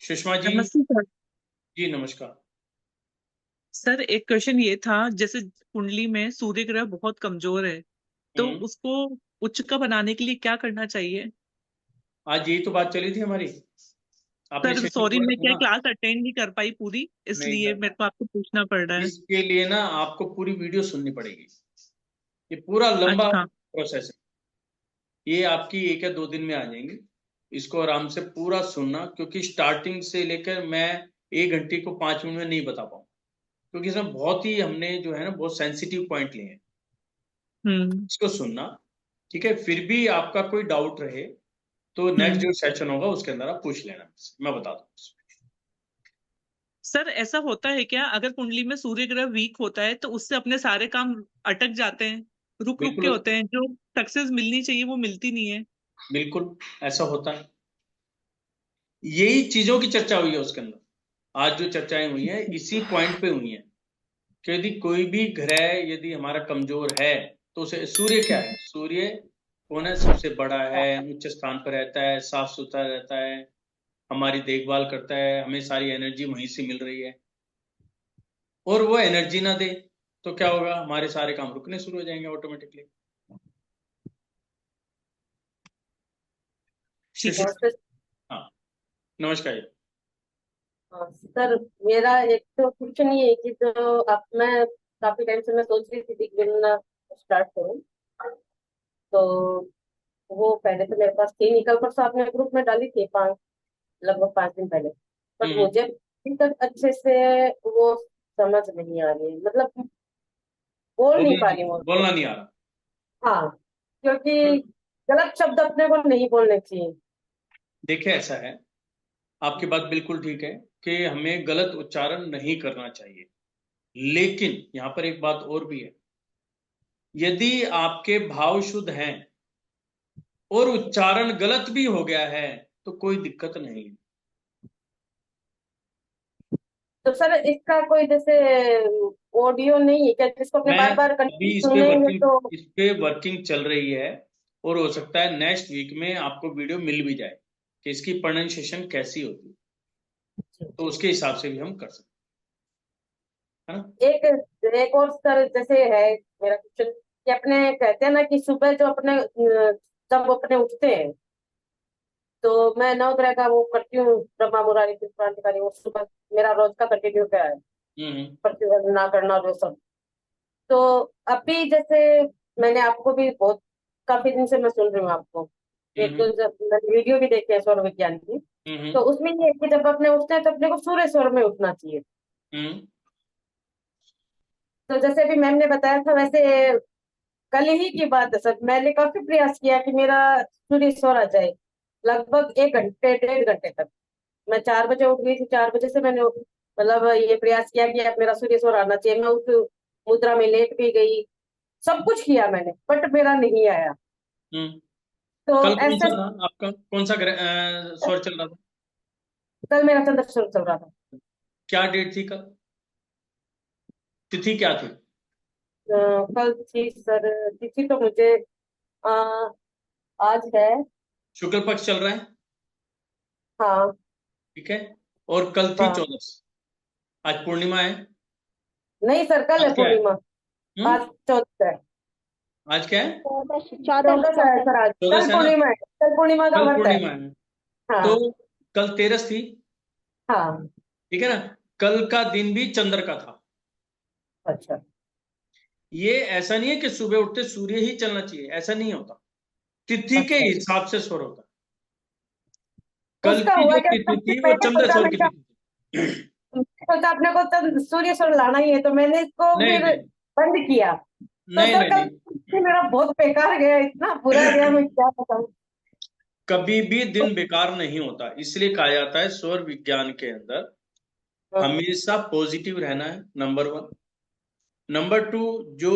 सुषमा जी। नमस्ते सर। जी नमस्कार। सर एक क्वेश्चन ये था, जैसे कुंडली में सूर्य ग्रह बहुत कमजोर है, तो उसको उच्च का बनाने के लिए क्या करना चाहिए? आज यही तो बात चली थी हमारी, आपने सर शेड्यूल सॉरी, पढ़ा मैं था क्या ना। क्लास अटेंड नहीं कर पाई पूरी, नहीं इसलिए करना, मेरे को आपको पूछना पड़ रहा है। इसके लिए ना आपको पूरी वीडियो सुननी पड़ेगी, ये पूरा लंबा अच्छा। प्रोसेस है, ये आपकी 1 या 2 दिन में आ जाएंगी। इसको आराम से पूरा सुनना, क्योंकि स्टार्टिंग से लेकर मैं 1 घंटे को 5 मिनट में नहीं बता पाऊँ, क्योंकि इसमें बहुत ही हमने जो है ना बहुत सेंसिटिव पॉइंट लिए हैं। इसको सुनना, ठीक है। फिर भी आपका कोई डाउट रहे तो नेक्स्ट जो सेशन होगा उसके अंदर आप पूछ लेना, मैं बता दूँ। सर ऐसा होता है क्या, अगर कुंडली में सूर्य ग्रह वीक होता है तो उससे अपने सारे काम अटक जाते हैं, रुक रुक के बिल्कुल होते हैं, जो सक्सेस मिलनी चाहिए वो मिलती नहीं है? बिल्कुल ऐसा होता है, यही चीजों की चर्चा हुई है उसके अंदर, आज जो चर्चाएं हुई हैं इसी पॉइंट पे हुई हैं, कि यदि कोई भी ग्रह यदि हमारा कमजोर है तो उसे, सूर्य क्या है, सूर्य कौन है, सबसे बड़ा है, उच्च स्थान पर रहता है, साफ सुथरा रहता है, हमारी देखभाल करता है, हमें सारी एनर्जी वहीं से मिल रही है, और वो एनर्जी ना दे तो क्या होगा, हमारे सारे काम रुकने शुरू हो जाएंगे ऑटोमेटिकली। ठीक है। हाँ नमस्कार जी। सर मेरा एक तो क्वेश्चन ये है कि जो अब मैं काफी टाइम से मैं सोच रही थी कि बिगनर स्टार्ट करूं, तो वो पहले तो मेरे पास थी निकल पर, आपने ग्रुप में डाली थी लगभग 5 दिन पहले, बट हम्म, मुझे अभी तक अच्छे से वो समझ नहीं आ रही है, मतलब बोल नहीं पा रही हूँ उसको। बोलना नहीं आ रहा। हाँ, क्योंकि गलत शब्द अपने को नहीं बोलने चाहिए। देखिए ऐसा है, आपकी बात बिल्कुल ठीक है कि हमें गलत उच्चारण नहीं करना चाहिए, लेकिन यहाँ पर एक बात और भी है, यदि आपके भाव शुद्ध हैं और उच्चारण गलत भी हो गया है तो कोई दिक्कत नहीं है। तो सर इसका कोई जैसे ऑडियो नहीं है क्या, जिसको अपने मैं बार बार अभी कंटिन्यू सुनेंगे तो? इस पे वर्किंग चल रही है, और हो सकता है नेक्स्ट वीक में आपको वीडियो मिल भी जाए कि इसकी प्रोनाउंसिएशन कैसी होती है, तो उसके हिसाब से भी हम कर सकते हैं, है ना। एक और सर जैसे है मेरा क्वेश्चन, कि अपने कहते हैं ना कि सुबह जो अपने जब अपने उठते हैं, तो मैं नवग्रह का वो करती हूँ, ब्रह्मा मुरारी क्रांतिकारी, वो सुबह मेरा रोज का कंटिन्यू क्या है, प्रतिदिन ना करना जो सब। तो अभी जैसे मैंने आपको भी बहुत काफी दिन से मैं सुन रही हूँ आपको, एक तो जब मैंने वीडियो भी देखी है सौर विज्ञान की, तो उसमें ये है कि जब अपने उठते हैं तो अपने को सूर्य स्वर में उठना चाहिए। तो जैसे अभी मैम ने बताया था, वैसे कल ही की बात है सर, मैंने काफी प्रयास किया कि मेरा सूर्य स्वर आ जाए, लगभग 1 घंटे 1.5 घंटे तक। मैं 4 बजे उठ गई थी, 4 बजे से मैंने मतलब ये प्रयास किया कि अब मेरा सूर्य स्वर आना चाहिए, मैं उस मुद्रा में लेट भी गई, सब कुछ किया मैंने, बट मेरा नहीं आया। तो कल कौन सा ऐसे था आपका, कौन सा स्वर चल रहा था? कल मेरा चंद्र चल रहा था। क्या डेट थी कल? तिथि क्या थी? कल थी सर, तिथि तो मुझे अ, आज है। शुक्ल पक्ष चल रहा है, हाँ ठीक है। और कल थी हाँ। 14, आज पूर्णिमा है। नहीं सर, कल है आज क्या है? पूर्णिमा। आज 14 है। आज क्या है? 14 है सर, आज 14 कल है ना, पूर्णिमा है, कल पूर्णिमा का कल व्रत है। पूर्णिमा है। हाँ तो कल 13 थी, हाँ। ठीक है ना। कल का दिन भी चंद्र का था। अच्छा, ये ऐसा नहीं है कि सुबह उठते सूर्य ही चलना चाहिए, ऐसा नहीं होता। तिथि के अच्छा। हिसाब से स्वर होता है। कल उसका की हुआ जो क्या तिथि सबसे थी वो पहले चंद्र सोचा स्वर मैं की क्या, तिथि थी। सोचा अपने को तब सूर्य स्वर लाना ही है, तो मैंने इसको नहीं फिर नहीं बंद किया। तो नहीं सर नहीं कल मेरा बहुत बेकार गया, इतना बुरा गया, मैं नहीं। क्या बताऊं। कभी भी दिन बेकार नहीं होता, इसलिए कहा जाता है स्वर विज्ञान के अंदर हमेशा पॉजिटिव रहना है, नंबर 1। नंबर 2, जो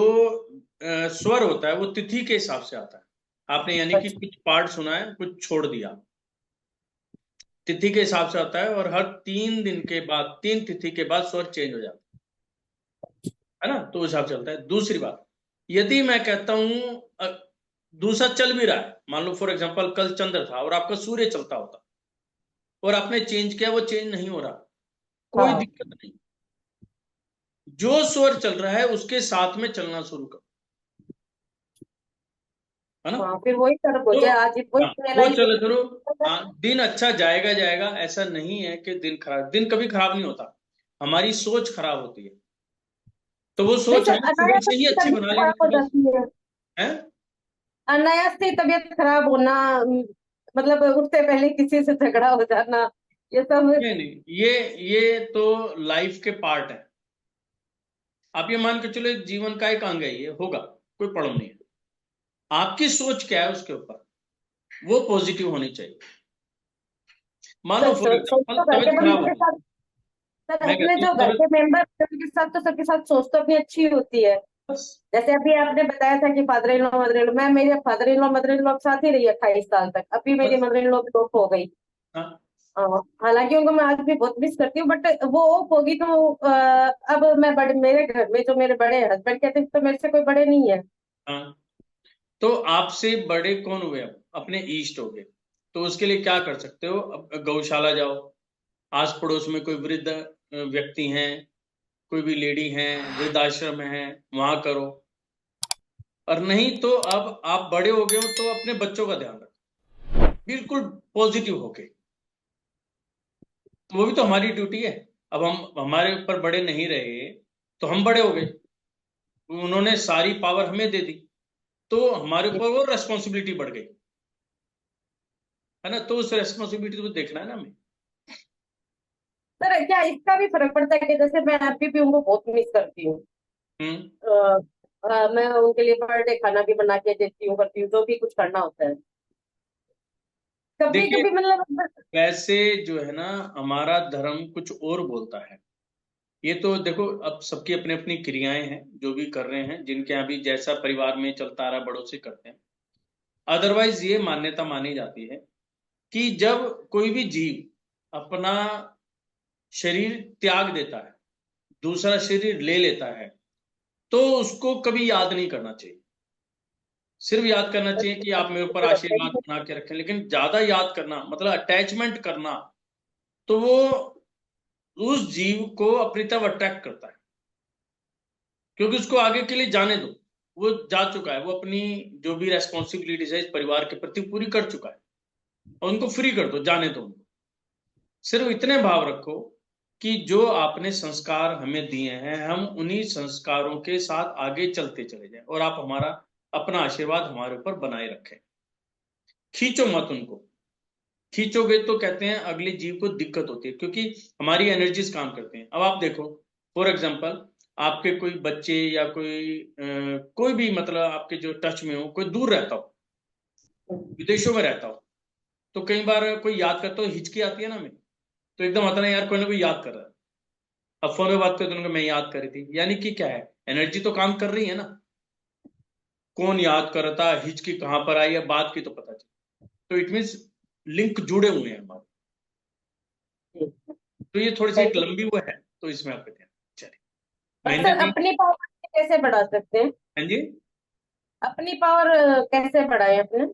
स्वर होता है वो तिथि के हिसाब से आता है। आपने यानी कि अच्छा कुछ पार्ट सुना है, कुछ छोड़ दिया, तिथि के हिसाब से आता है। और हर 3 दिन के बाद, 3 तिथि के बाद स्वर चेंज हो जाता है ना, तो उस हिसाब से चलता है। दूसरी बात, यदि मैं कहता हूं दूसरा चल भी रहा है, मान लो फॉर एग्जांपल कल चंद्र था और आपका सूर्य चलता होता और आपने चेंज किया, वो चेंज नहीं हो रहा, कोई हाँ दिक्कत नहीं। जो स्वर चल रहा है उसके साथ में चलना शुरू करो, है ना। हाँ, फिर वही सर तो मुझे आज वही हाँ, वो रियलाइज चलो करो। दिन अच्छा जाएगा जाएगा, ऐसा नहीं है कि दिन खराब, दिन कभी खराब नहीं होता, हमारी सोच खराब होती है। तो वो नहीं सोच सर, हमें सुबह अनायास से ही ही अच्छी तबीयत बना लेनी खराब हो थी बस। जाती है। है अनायास ही तबीयत खराब होना, मतलब उठते पहले किसी से झगड़ा हो जाना, ये सब। नहीं नहीं, ये तो लाइफ के पार्ट है। आप ये मान के चलो एक जीवन का एक अंग है, ये होगा, कोई प्रॉब्लम नहीं है। आपकी सोच क्या है उसके ऊपर, वो पॉजिटिव होनी चाहिए। मान लो सर फॉर सोच एग्जांपल तो घर के तबीयत खराब बंदों हो के गई, साथ, सर मैं अपने कहता हूँ जो घर तबीयत, के मेंबर के साथ तो सबके साथ सोच तो अपनी अच्छी होती है। बस। जैसे अभी आपने बताया था कि father in law mother in law, मैं मेरे father in law mother in law के साथ ही रही 28 साल तक। अभी मेरी बस मदर इन लॉ भी ऑफ हो गई। हाँ हालांकि उनको मैं आज भी बहुत मिस करती हूँ, बट वो ऑफ होगी तो अब मैं बड़े, मेरे घर में जो मेरे बड़े हस्बैंड कहते हैं तो मेरे से कोई बड़े नहीं है। हाँ। तो आपसे बड़े कौन हुए? अब अपने ईस्ट हो गए। तो उसके लिए क्या कर सकते हो? अब गौशाला जाओ, आस पड़ोस में कोई वृद्ध व्यक्ति हैं, कोई भी लेडी हैं, वृद्धाश्रम है, वहां करो। और नहीं तो अब आप बड़े हो गए हो तो अपने बच्चों का ध्यान रखो, बिल्कुल पॉजिटिव होके। तो वो भी तो हमारी ड्यूटी है। अब हम, हमारे ऊपर बड़े नहीं रहे तो हम बड़े हो गए, उन्होंने सारी पावर हमें दे दी, तो हमारे ऊपर वो रेस्पॉन्सिबिलिटी बढ़ गई, है ना। तो उस रेस्पॉन्सिबिलिटी को देखना है ना हमें। सर क्या इसका भी फर्क पड़ता है कि जैसे मैं अभी भी उनको बहुत मिस करती हूँ। हम्म मैं उनके लिए बर्थडे खाना भी बना के देती हूँ, करती हूँ, जो भी कुछ करना होता है। कभी देखिए, कभी मतलब वैसे जो है ना, हमारा धर्म कुछ और बोलता है। ये तो देखो, अब सबकी अपनी अपनी क्रियाएं हैं, जो भी कर रहे हैं, जिनके यहाँ भी जैसा परिवार में चलता आ रहा, बड़ों से करते हैं। अदरवाइज ये मान्यता मानी जाती है कि जब कोई भी जीव अपना शरीर त्याग देता है, दूसरा शरीर ले लेता है, तो उसको कभी याद नहीं करना चाहिए। सिर्फ याद करना चाहिए कि आप मेरे ऊपर आशीर्वाद बना के रखें, लेकिन ज्यादा याद करना मतलब अटैचमेंट करना, तो वो उस जीव को अपनी तरफ अट्रैक्ट करता है। क्योंकि उसको आगे के लिए जाने दो, वो जा चुका है, वो अपनी जो भी रेस्पॉन्सिबिलिटीज है इस परिवार के प्रति पूरी कर चुका है, और उनको फ्री कर दो, जाने दो उनको। सिर्फ इतने भाव रखो कि जो आपने संस्कार हमें दिए हैं, हम उन्हीं संस्कारों के साथ आगे चलते चले जाएं, और आप हमारा अपना आशीर्वाद हमारे ऊपर बनाए रखें। खींचो मत उनको, खींचोगे तो कहते हैं अगले जीव को दिक्कत होती है, क्योंकि हमारी एनर्जीज काम करते हैं। अब आप देखो, फॉर एग्जांपल, आपके कोई बच्चे या कोई भी मतलब आपके जो टच में हो, कोई दूर रहता हो, विदेशों में रहता हो, तो कई बार कोई याद करता हो, हिचकी आती है ना हमें, तो एकदम आता ना यार, कोई ना कोई याद कर रहा है। अब फोन में बात करते उनको, मैं याद कर रही थी, यानी कि क्या है, एनर्जी तो काम कर रही है ना। कौन याद कर रहा था, हिचकी कहां पर आई है, बात की तो पता चली। तो इट मीन्स लिंक जुड़े हुए हैं हमारे। जी। तो ये थोड़ी सी एक लंबी वो है, तो इसमें आपका ध्यान। चलिए और महेंद्र सर जी। अपनी पावर कैसे बढ़ा सकते हैं? हाँ जी। अपनी पावर कैसे बढ़ाए अपने,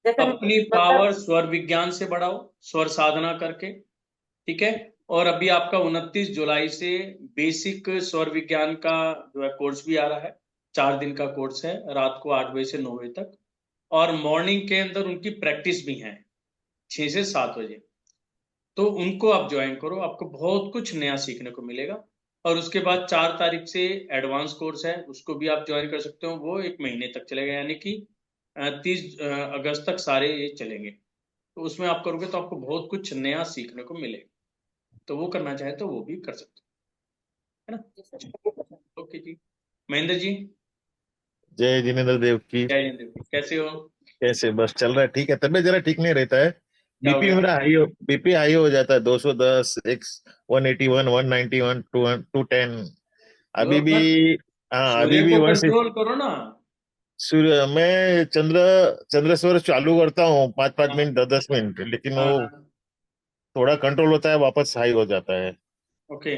जैसे अपनी मतलब पावर स्वर विज्ञान से बढ़ाओ, स्वर साधना करके, ठीक है। और अभी आपका 29 जुलाई से बेसिक स्वर विज्ञान का जो है कोर्स भी आ रहा है। 4 दिन का कोर्स है, रात को 8 बजे से 9 बजे तक, और मॉर्निंग के अंदर उनकी प्रैक्टिस भी है 6 से 7 बजे। तो उनको आप ज्वाइन करो, आपको बहुत कुछ नया सीखने को मिलेगा। और उसके बाद 4 तारीख से एडवांस कोर्स है, उसको भी आप ज्वाइन कर सकते हो। वो 1 महीने तक चलेगा, यानी कि 30 अगस्त तक सारे ये चलेंगे। तो उसमें आप करोगे तो आपको बहुत कुछ नया सीखने को मिलेगा। तो वो करना चाहे तो वो भी कर सकते हो, है ना। ओके जी। महेंद्र जी। जय जिनेन्द्र देव की। जय हिंद देव। कैसे हो? कैसे? बस चल रहा है, ठीक है। तबीयत जरा ठीक नहीं रहता है। क्या हो बीपी गया? मेरा बीपी हाई हो जाता है, 210, 181, 191, 210 लो अभी भी। मत, हाँ, अभी सूर्य भी को 160। कंट्रोल करो ना। सूर्य मैं चंद्र चालू करता हूँ 5-5 हाँ मिनट, 10-10 मिनट, लेकिन हाँ वो हाँ। थोड़ा कंट्रोल होता है, वापस हाई हो जाता है। ओके।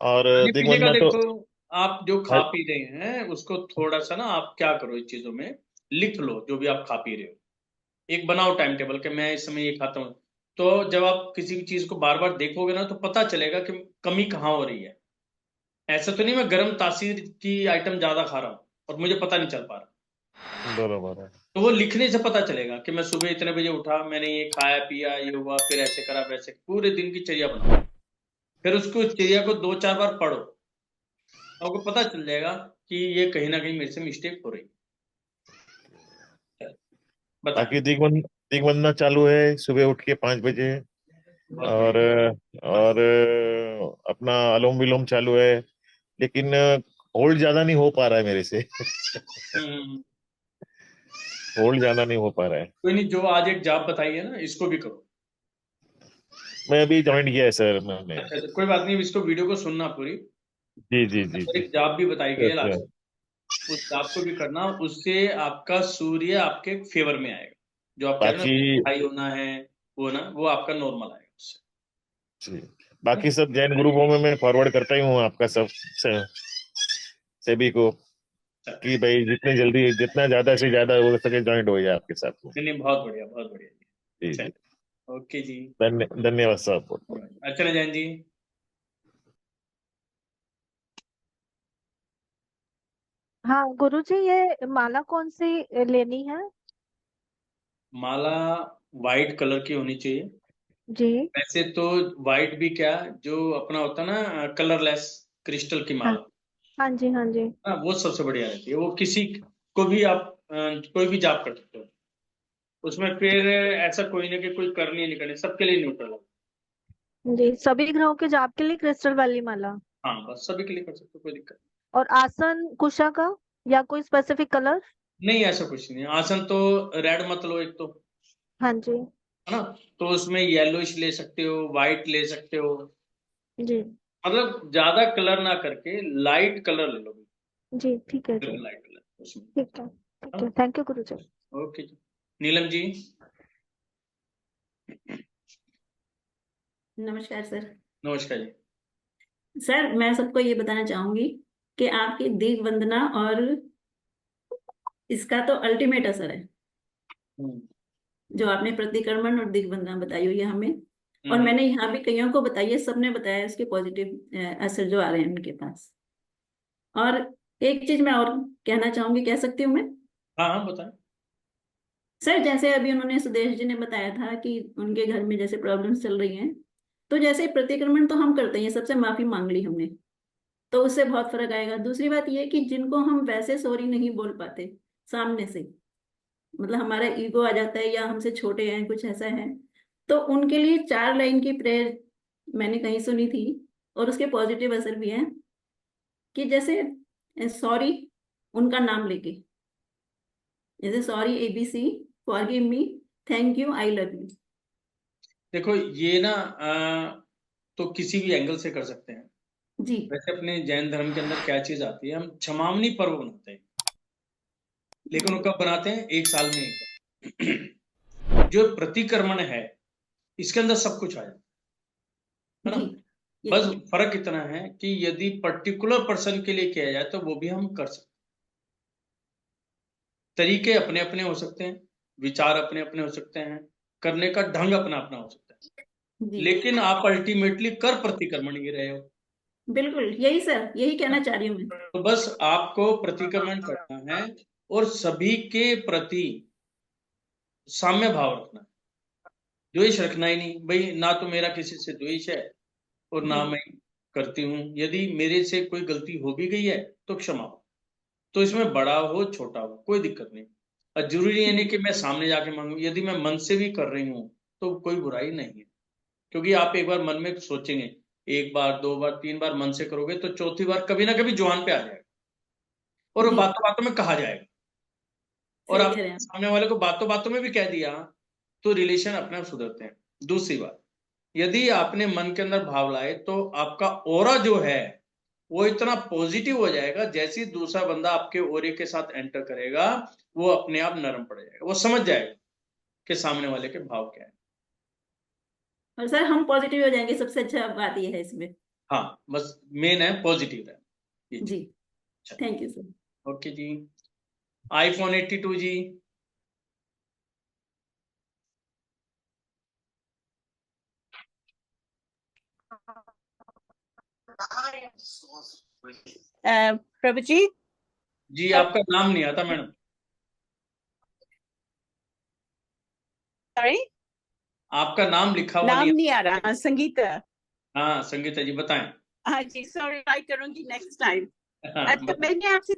और खाने पीने का दिग्बंधना तो देखो, आप जो खा पी रहे हैं उसको थोड़ा सा ना, आप क्या करो, इस चीजों में लिख लो जो भी आप खा पी रहे हो। एक बनाओ टाइम टेबल कि मैं इस समय ये खाता हूँ। तो जब आप किसी भी चीज को बार बार देखोगे ना, तो पता चलेगा कि कमी कहाँ हो रही है। ऐसा तो नहीं मैं गर्म तासीर की आइटम ज्यादा खा रहा हूँ और मुझे पता नहीं चल पा रहा। बरोबर है। तो वो लिखने से पता चलेगा कि मैं सुबह इतने बजे उठा, मैंने ये खाया पिया, ये हुआ, फिर ऐसे करा वैसे, पूरे दिन की चर्या बनाओ। फिर उसको चर्या को 2-4 बार पढ़ो, आपको पता चल जाएगा कि ये कहीं ना कहीं मेरे से मिस्टेक हो रही है। बाकी बताइए। दिग्बंधना चालू है सुबह उठ के 5 बजे। बहुत और बढ़िया। और अपना अनुलोम विलोम चालू है, लेकिन होल्ड ज्यादा नहीं हो पा रहा है मेरे से। हम्म। होल्ड ज्यादा नहीं हो पा रहा है। कोई नहीं, जो आज एक जाप बताई है ना, इसको भी करो। मैं अभी ज्वाइन किया है सर मैंने। अच्छा अच्छा, कोई बात नहीं, इसको वीडियो को सुनना पूरी। जी जी जी और जी। एक जाप भी बताई गई है अच्छा। लास्ट, उस जाप को भी करना, उससे आपका सूर्य आपके फेवर में आएगा। जो आप कह रहे हो बाकी ना हाई होना है, वो ना, वो आपका नॉर्मल आएगा उससे। जी, बाकी सब जैन ग्रुपों में मैं फॉरवर्ड करता ही हूँ आपका सब सभी को, चलो, कि भाई जितने जल्दी जितना ज्यादा से ज्यादा हो सके ज्वाइन हो जाए आपके साथ में। नहीं नहीं, बहुत बढ़िया बहुत बढ़िया। जी जी। चलो, ओके जी। धन्यवाद साहब बहुत बहुत। अर्चना जैन जी। हाँ गुरुजी, ये माला कौन सी लेनी है? माला वाइट कलर की होनी चाहिए। जी। वैसे तो वाइट भी क्या, जो अपना होता है ना कलरलेस क्रिस्टल की हाँ माला, हाँ जी, हाँ जी। हाँ वो सबसे बढ़िया रहती है। वो किसी को भी आप कोई भी जाप कर सकते हो उसमें। फिर ऐसा कोई ना कि कोई करनी है नहीं करनी, सबके लिए न्यूट्रल है। जी, सभी ग्रहों के जाप के लिए क्रिस्टल वाली माला। हाँ बस सभी के लिए कर सकते हो, कोई दिक्कत और आसन कुशा का या कोई स्पेसिफिक कलर? नहीं। ऐसा कुछ नहीं है। आसन तो रेड मत लो एक तो, हाँ जी। है ना। तो उसमें येलोइश ले सकते हो, व्हाइट ले सकते हो, जी। मतलब ज्यादा कलर ना करके लाइट कलर ले लो, जी ठीक है जी। लाइट कलर उसमें। ठीक है, ठीक है। Thank you Guruji. ओके जी। नीलम जी। नमस्कार सर। नमस्कार जी। सर मैं सबको ये बताना चाहूंगी कि आपकी दीप वंदना और इसका तो अल्टीमेट असर है, हम्म, जो आपने प्रतिक्रमण और दिग् वंदना बताई हुई है हमें। और हम्म, मैंने यहाँ भी कईयों को बताई है, सबने बताया इसके पॉजिटिव असर जो आ रहे हैं उनके पास। और एक चीज मैं और कहना चाहूंगी, कह सकती हूँ मैं? हाँ हाँ बताएं। सर जैसे अभी उन्होंने सुदेश जी ने बताया था कि उनके घर में जैसे प्रॉब्लम्स चल रही हैं, तो जैसे प्रतिक्रमण तो हम करते हैं, सबसे माफी मांग ली हमने, तो उससे बहुत फर्क आएगा। दूसरी बात यह है कि जिनको हम वैसे सॉरी नहीं बोल पाते सामने से, मतलब हमारा ईगो आ जाता है या हमसे छोटे हैं कुछ ऐसा है, तो उनके लिए 4 लाइन की प्रेयर मैंने कहीं सुनी थी, और उसके पॉजिटिव असर भी हैं। कि जैसे सॉरी, उनका नाम लेके, जैसे sorry ABC, forgive me, thank you, I love you. देखो ये ना तो किसी भी एंगल से कर सकते हैं। जी। वैसे अपने जैन धर्म के अंदर क्या चीज आती है, हम क्षमावनी पर्व बनाते हैं, लेकिन वो कब बनाते हैं? 1 साल में एक बार। जो प्रतिक्रमण है इसके अंदर सब कुछ आ जाता है। है ना। जी बस फर्क इतना है कि यदि पर्टिकुलर पर्सन के लिए किया जाए तो वो भी हम कर सकते हैं। तरीके अपने अपने हो सकते हैं, विचार अपने अपने हो सकते हैं, करने का ढंग अपना अपना हो सकता है, जी लेकिन आप अल्टीमेटली कर प्रतिक्रमण ही रहे हो। बिल्कुल, यही सर, यही कहना चाह रही हूँ मैं। तो बस आपको प्रतिक्रमण करना है और सभी के प्रति साम्य भाव रखना है, द्वेष रखना ही नहीं भाई। ना तो मेरा किसी से द्वेष है और ना जी मैं करती हूँ। यदि मेरे से कोई गलती हो भी गई है तो क्षमा हो, तो इसमें बड़ा हो छोटा हो कोई दिक्कत नहीं। और जरूरी ये नहीं कि मैं सामने जाके मांगू, यदि मैं मन से भी कर रही हूँ तो कोई बुराई नहीं है, क्योंकि आप एक बार मन में सोचेंगे, एक बार, दो बार, तीन बार मन से करोगे तो चौथी बार कभी ना कभी जुबान पे आ जाएगा और वो जी बातों बातों में कहा जाएगा। और सही आप कह रहे हैं सामने वाले को बातों बातों में भी कह दिया तो रिलेशन अपने आप सुधरते हैं। दूसरी बात, यदि आपने मन के अंदर भाव लाए तो आपका ऑरा जो है वो इतना पॉजिटिव हो जाएगा, जैसे ही दूसरा बंदा आपके ओरे के साथ एंटर करेगा वो अपने आप नरम पड़ जाएगा, वो समझ जाएगा कि सामने वाले के भाव क्या है। और सर हम पॉजिटिव हो जाएंगे, सबसे अच्छा बात ये है इसमें। हाँ, बस मेन है पॉजिटिव है ये जी चीज। Thank you sir. ओके जी। iPhone 82 जी। प्रभु जी, जी आपका नाम नहीं आता मैडम। सॉरी, आपका नाम लिखा हुआ नाम नहीं नहीं आ रहा। संगीता। आता। हाँ संगीता जी बताएं। हाँ जी, सॉरी, ट्राई करूंगी नेक्स्ट टाइम। हाँ, अच्छा, मैंने आपसे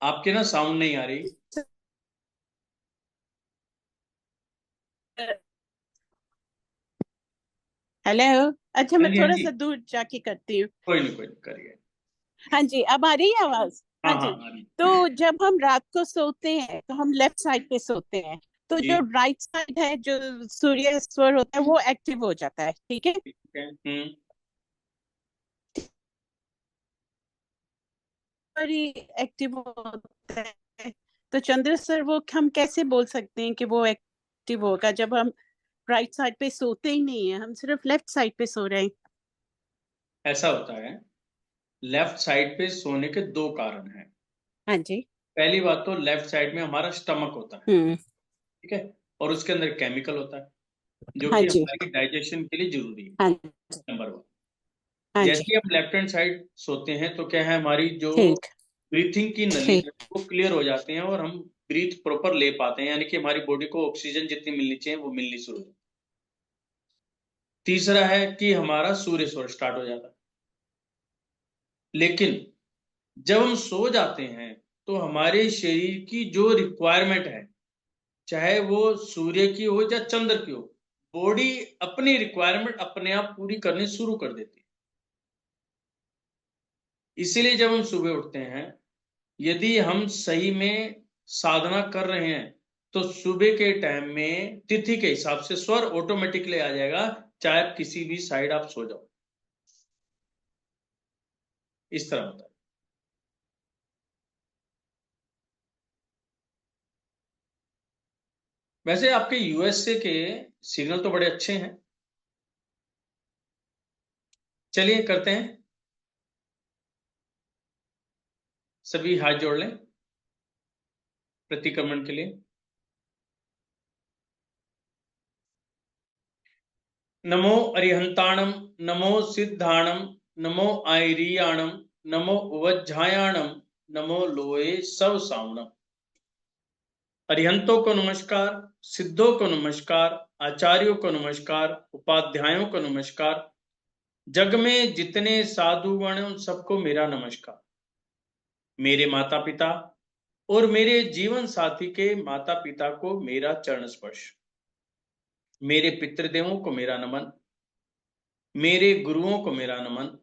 आपके ना साउंड नहीं आ रही। हेलो। अच्छा, हाँ मैं जी हाँ थोड़ा जी, सा दूर जाके करती हूँ। कोई नहीं करिए। हाँ जी, अब आ रही है आवाज? हाँ हाँ हाँ जी। आ रही। तो जब हम रात को सोते हैं तो हम लेफ्ट साइड पे सोते हैं, तो जी जो राइट साइड है, जो सूर्य स्वर होता है, वो एक्टिव हो जाता है। ठीक है। ठीक है। और एक्टिव होता है, तो चंद्र सर, वो हम कैसे बोल सकते हैं कि वो एक्टिव होगा जब हम राइट साइड पे सोते ही नहीं है, हम सिर्फ लेफ्ट साइड पे सो रहे हैं? ऐसा होता है, लेफ्ट साइड पे सोने के दो कारण हैं। हाँ जी। पहली बात तो लेफ्ट साइड में हमारा स्टमक होता है, ठीक है, और उसके अंदर केमिकल होता है जो हाँ कि जी। हमारी डाइजेशन के लिए जरूरी है। हाँ नंबर वन। हाँ जी। जैसे ही हम लेफ्ट हैंड साइड सोते हैं तो क्या है, हमारी जो ठीक ब्रीथिंग की नली ठीक। है वो क्लियर हो जाती है और हम ब्रीथ प्रॉपर ले पाते हैं, यानी कि हमारी बॉडी को ऑक्सीजन जितनी मिलनी चाहिए वो मिलनी शुरू हो जाती है। तीसरा है कि हमारा सूर्य स्वर स्टार्ट हो जाता है। लेकिन जब हम सो जाते हैं तो हमारे शरीर की जो रिक्वायरमेंट है, चाहे वो सूर्य की हो या चंद्र की हो, बॉडी अपनी रिक्वायरमेंट अपने आप पूरी करनी शुरू कर देती है। इसीलिए जब हम सुबह उठते हैं, यदि हम सही में साधना कर रहे हैं तो सुबह के टाइम में तिथि के हिसाब से स्वर ऑटोमेटिकली आ जाएगा, चाहे आप किसी भी साइड आप सो जाओ। इस तरह होता है। वैसे आपके यूएसए के सिग्नल तो बड़े अच्छे हैं। चलिए करते हैं, सभी हाथ जोड़ लें प्रतिक्रमण के लिए। नमो अरिहंताणम, नमो सिद्धाणम, नमो आयरियाणम, नमो उवज्झायाणम, नमो लोए सब सावणम। अरिहंतों को नमस्कार, सिद्धों को नमस्कार, आचार्यों को नमस्कार, उपाध्यायों को नमस्कार, जग में जितने साधुगण उन सबको मेरा नमस्कार। मेरे माता पिता और मेरे जीवन साथी के माता पिता को मेरा चरण स्पर्श। मेरे पितृदेवों को मेरा नमन, मेरे गुरुओं को मेरा नमन।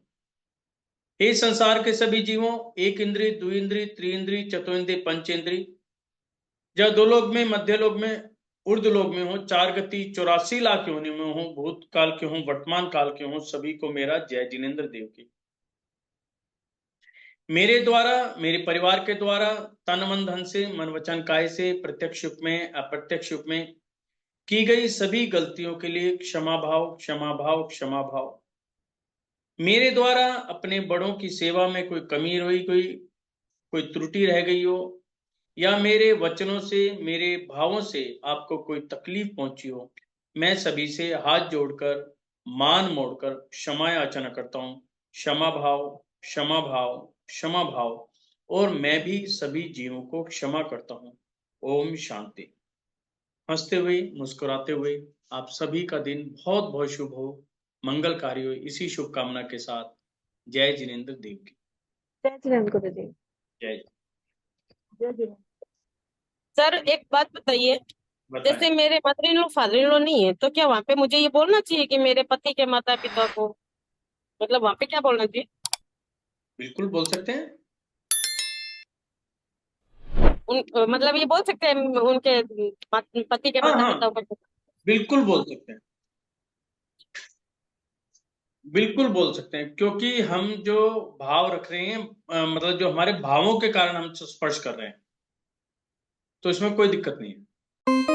हे संसार के सभी जीवों, एक इंद्रिय, द्विइंद्रिय, त्रिइंद्रिय, चतुर्इंद्रिय, पंचेंद्रिय, जब दो लोग में, मध्य लोग में, ऊर्ध्व लोग में हो, चार गति 84 लाख योनि में हो, भूतकाल के हो, वर्तमान काल के हो, सभी को मेरा जय जिनेन्द्र देव की। मेरे द्वारा, मेरे परिवार के द्वारा, तन मन धन से, मन वचन काय से, प्रत्यक्ष रूप में, अप्रत्यक्ष रूप में की गई सभी गलतियों के लिए क्षमा भाव, क्षमा भाव, क्षमा भाव। मेरे द्वारा अपने बड़ों की सेवा में कोई कमी रही, कोई त्रुटि रह गई हो, या मेरे वचनों से, मेरे भावों से आपको कोई तकलीफ पहुंची हो, मैं सभी से हाथ जोड़कर, मान मोड़कर क्षमा याचना करता हूं। क्षमा भाव, क्षमा भाव, क्षमा भाव। और मैं भी सभी जीवों को क्षमा करता हूं। ओम शांति। हंसते हुए, मुस्कुराते हुए आप सभी का दिन बहुत बहुत शुभ हो, मंगलकारी हो, इसी शुभकामना के साथ जय जिनेंद्र देव की जय जिनेंद्र गुरुजी। जय। जय जिनेंद्र। सर एक बात बताइए, जैसे बताएं। मेरे mother in law father in law नहीं है, तो क्या वहां पे मुझे ये बोलना चाहिए कि मेरे पति के माता पिता को, मतलब वहां पे क्या बोलना चाहिए? बिल्कुल बोल सकते हैं। मतलब ये बोल सकते हैं उनके पति के हाँ माता हाँ, पिता को? बिल्कुल बोल सकते हैं, बिल्कुल बोल सकते हैं, क्योंकि हम जो भाव रख रहे हैं, मतलब जो हमारे भावों के कारण हम स्पर्श कर रहे हैं, तो इसमें कोई दिक्कत नहीं है।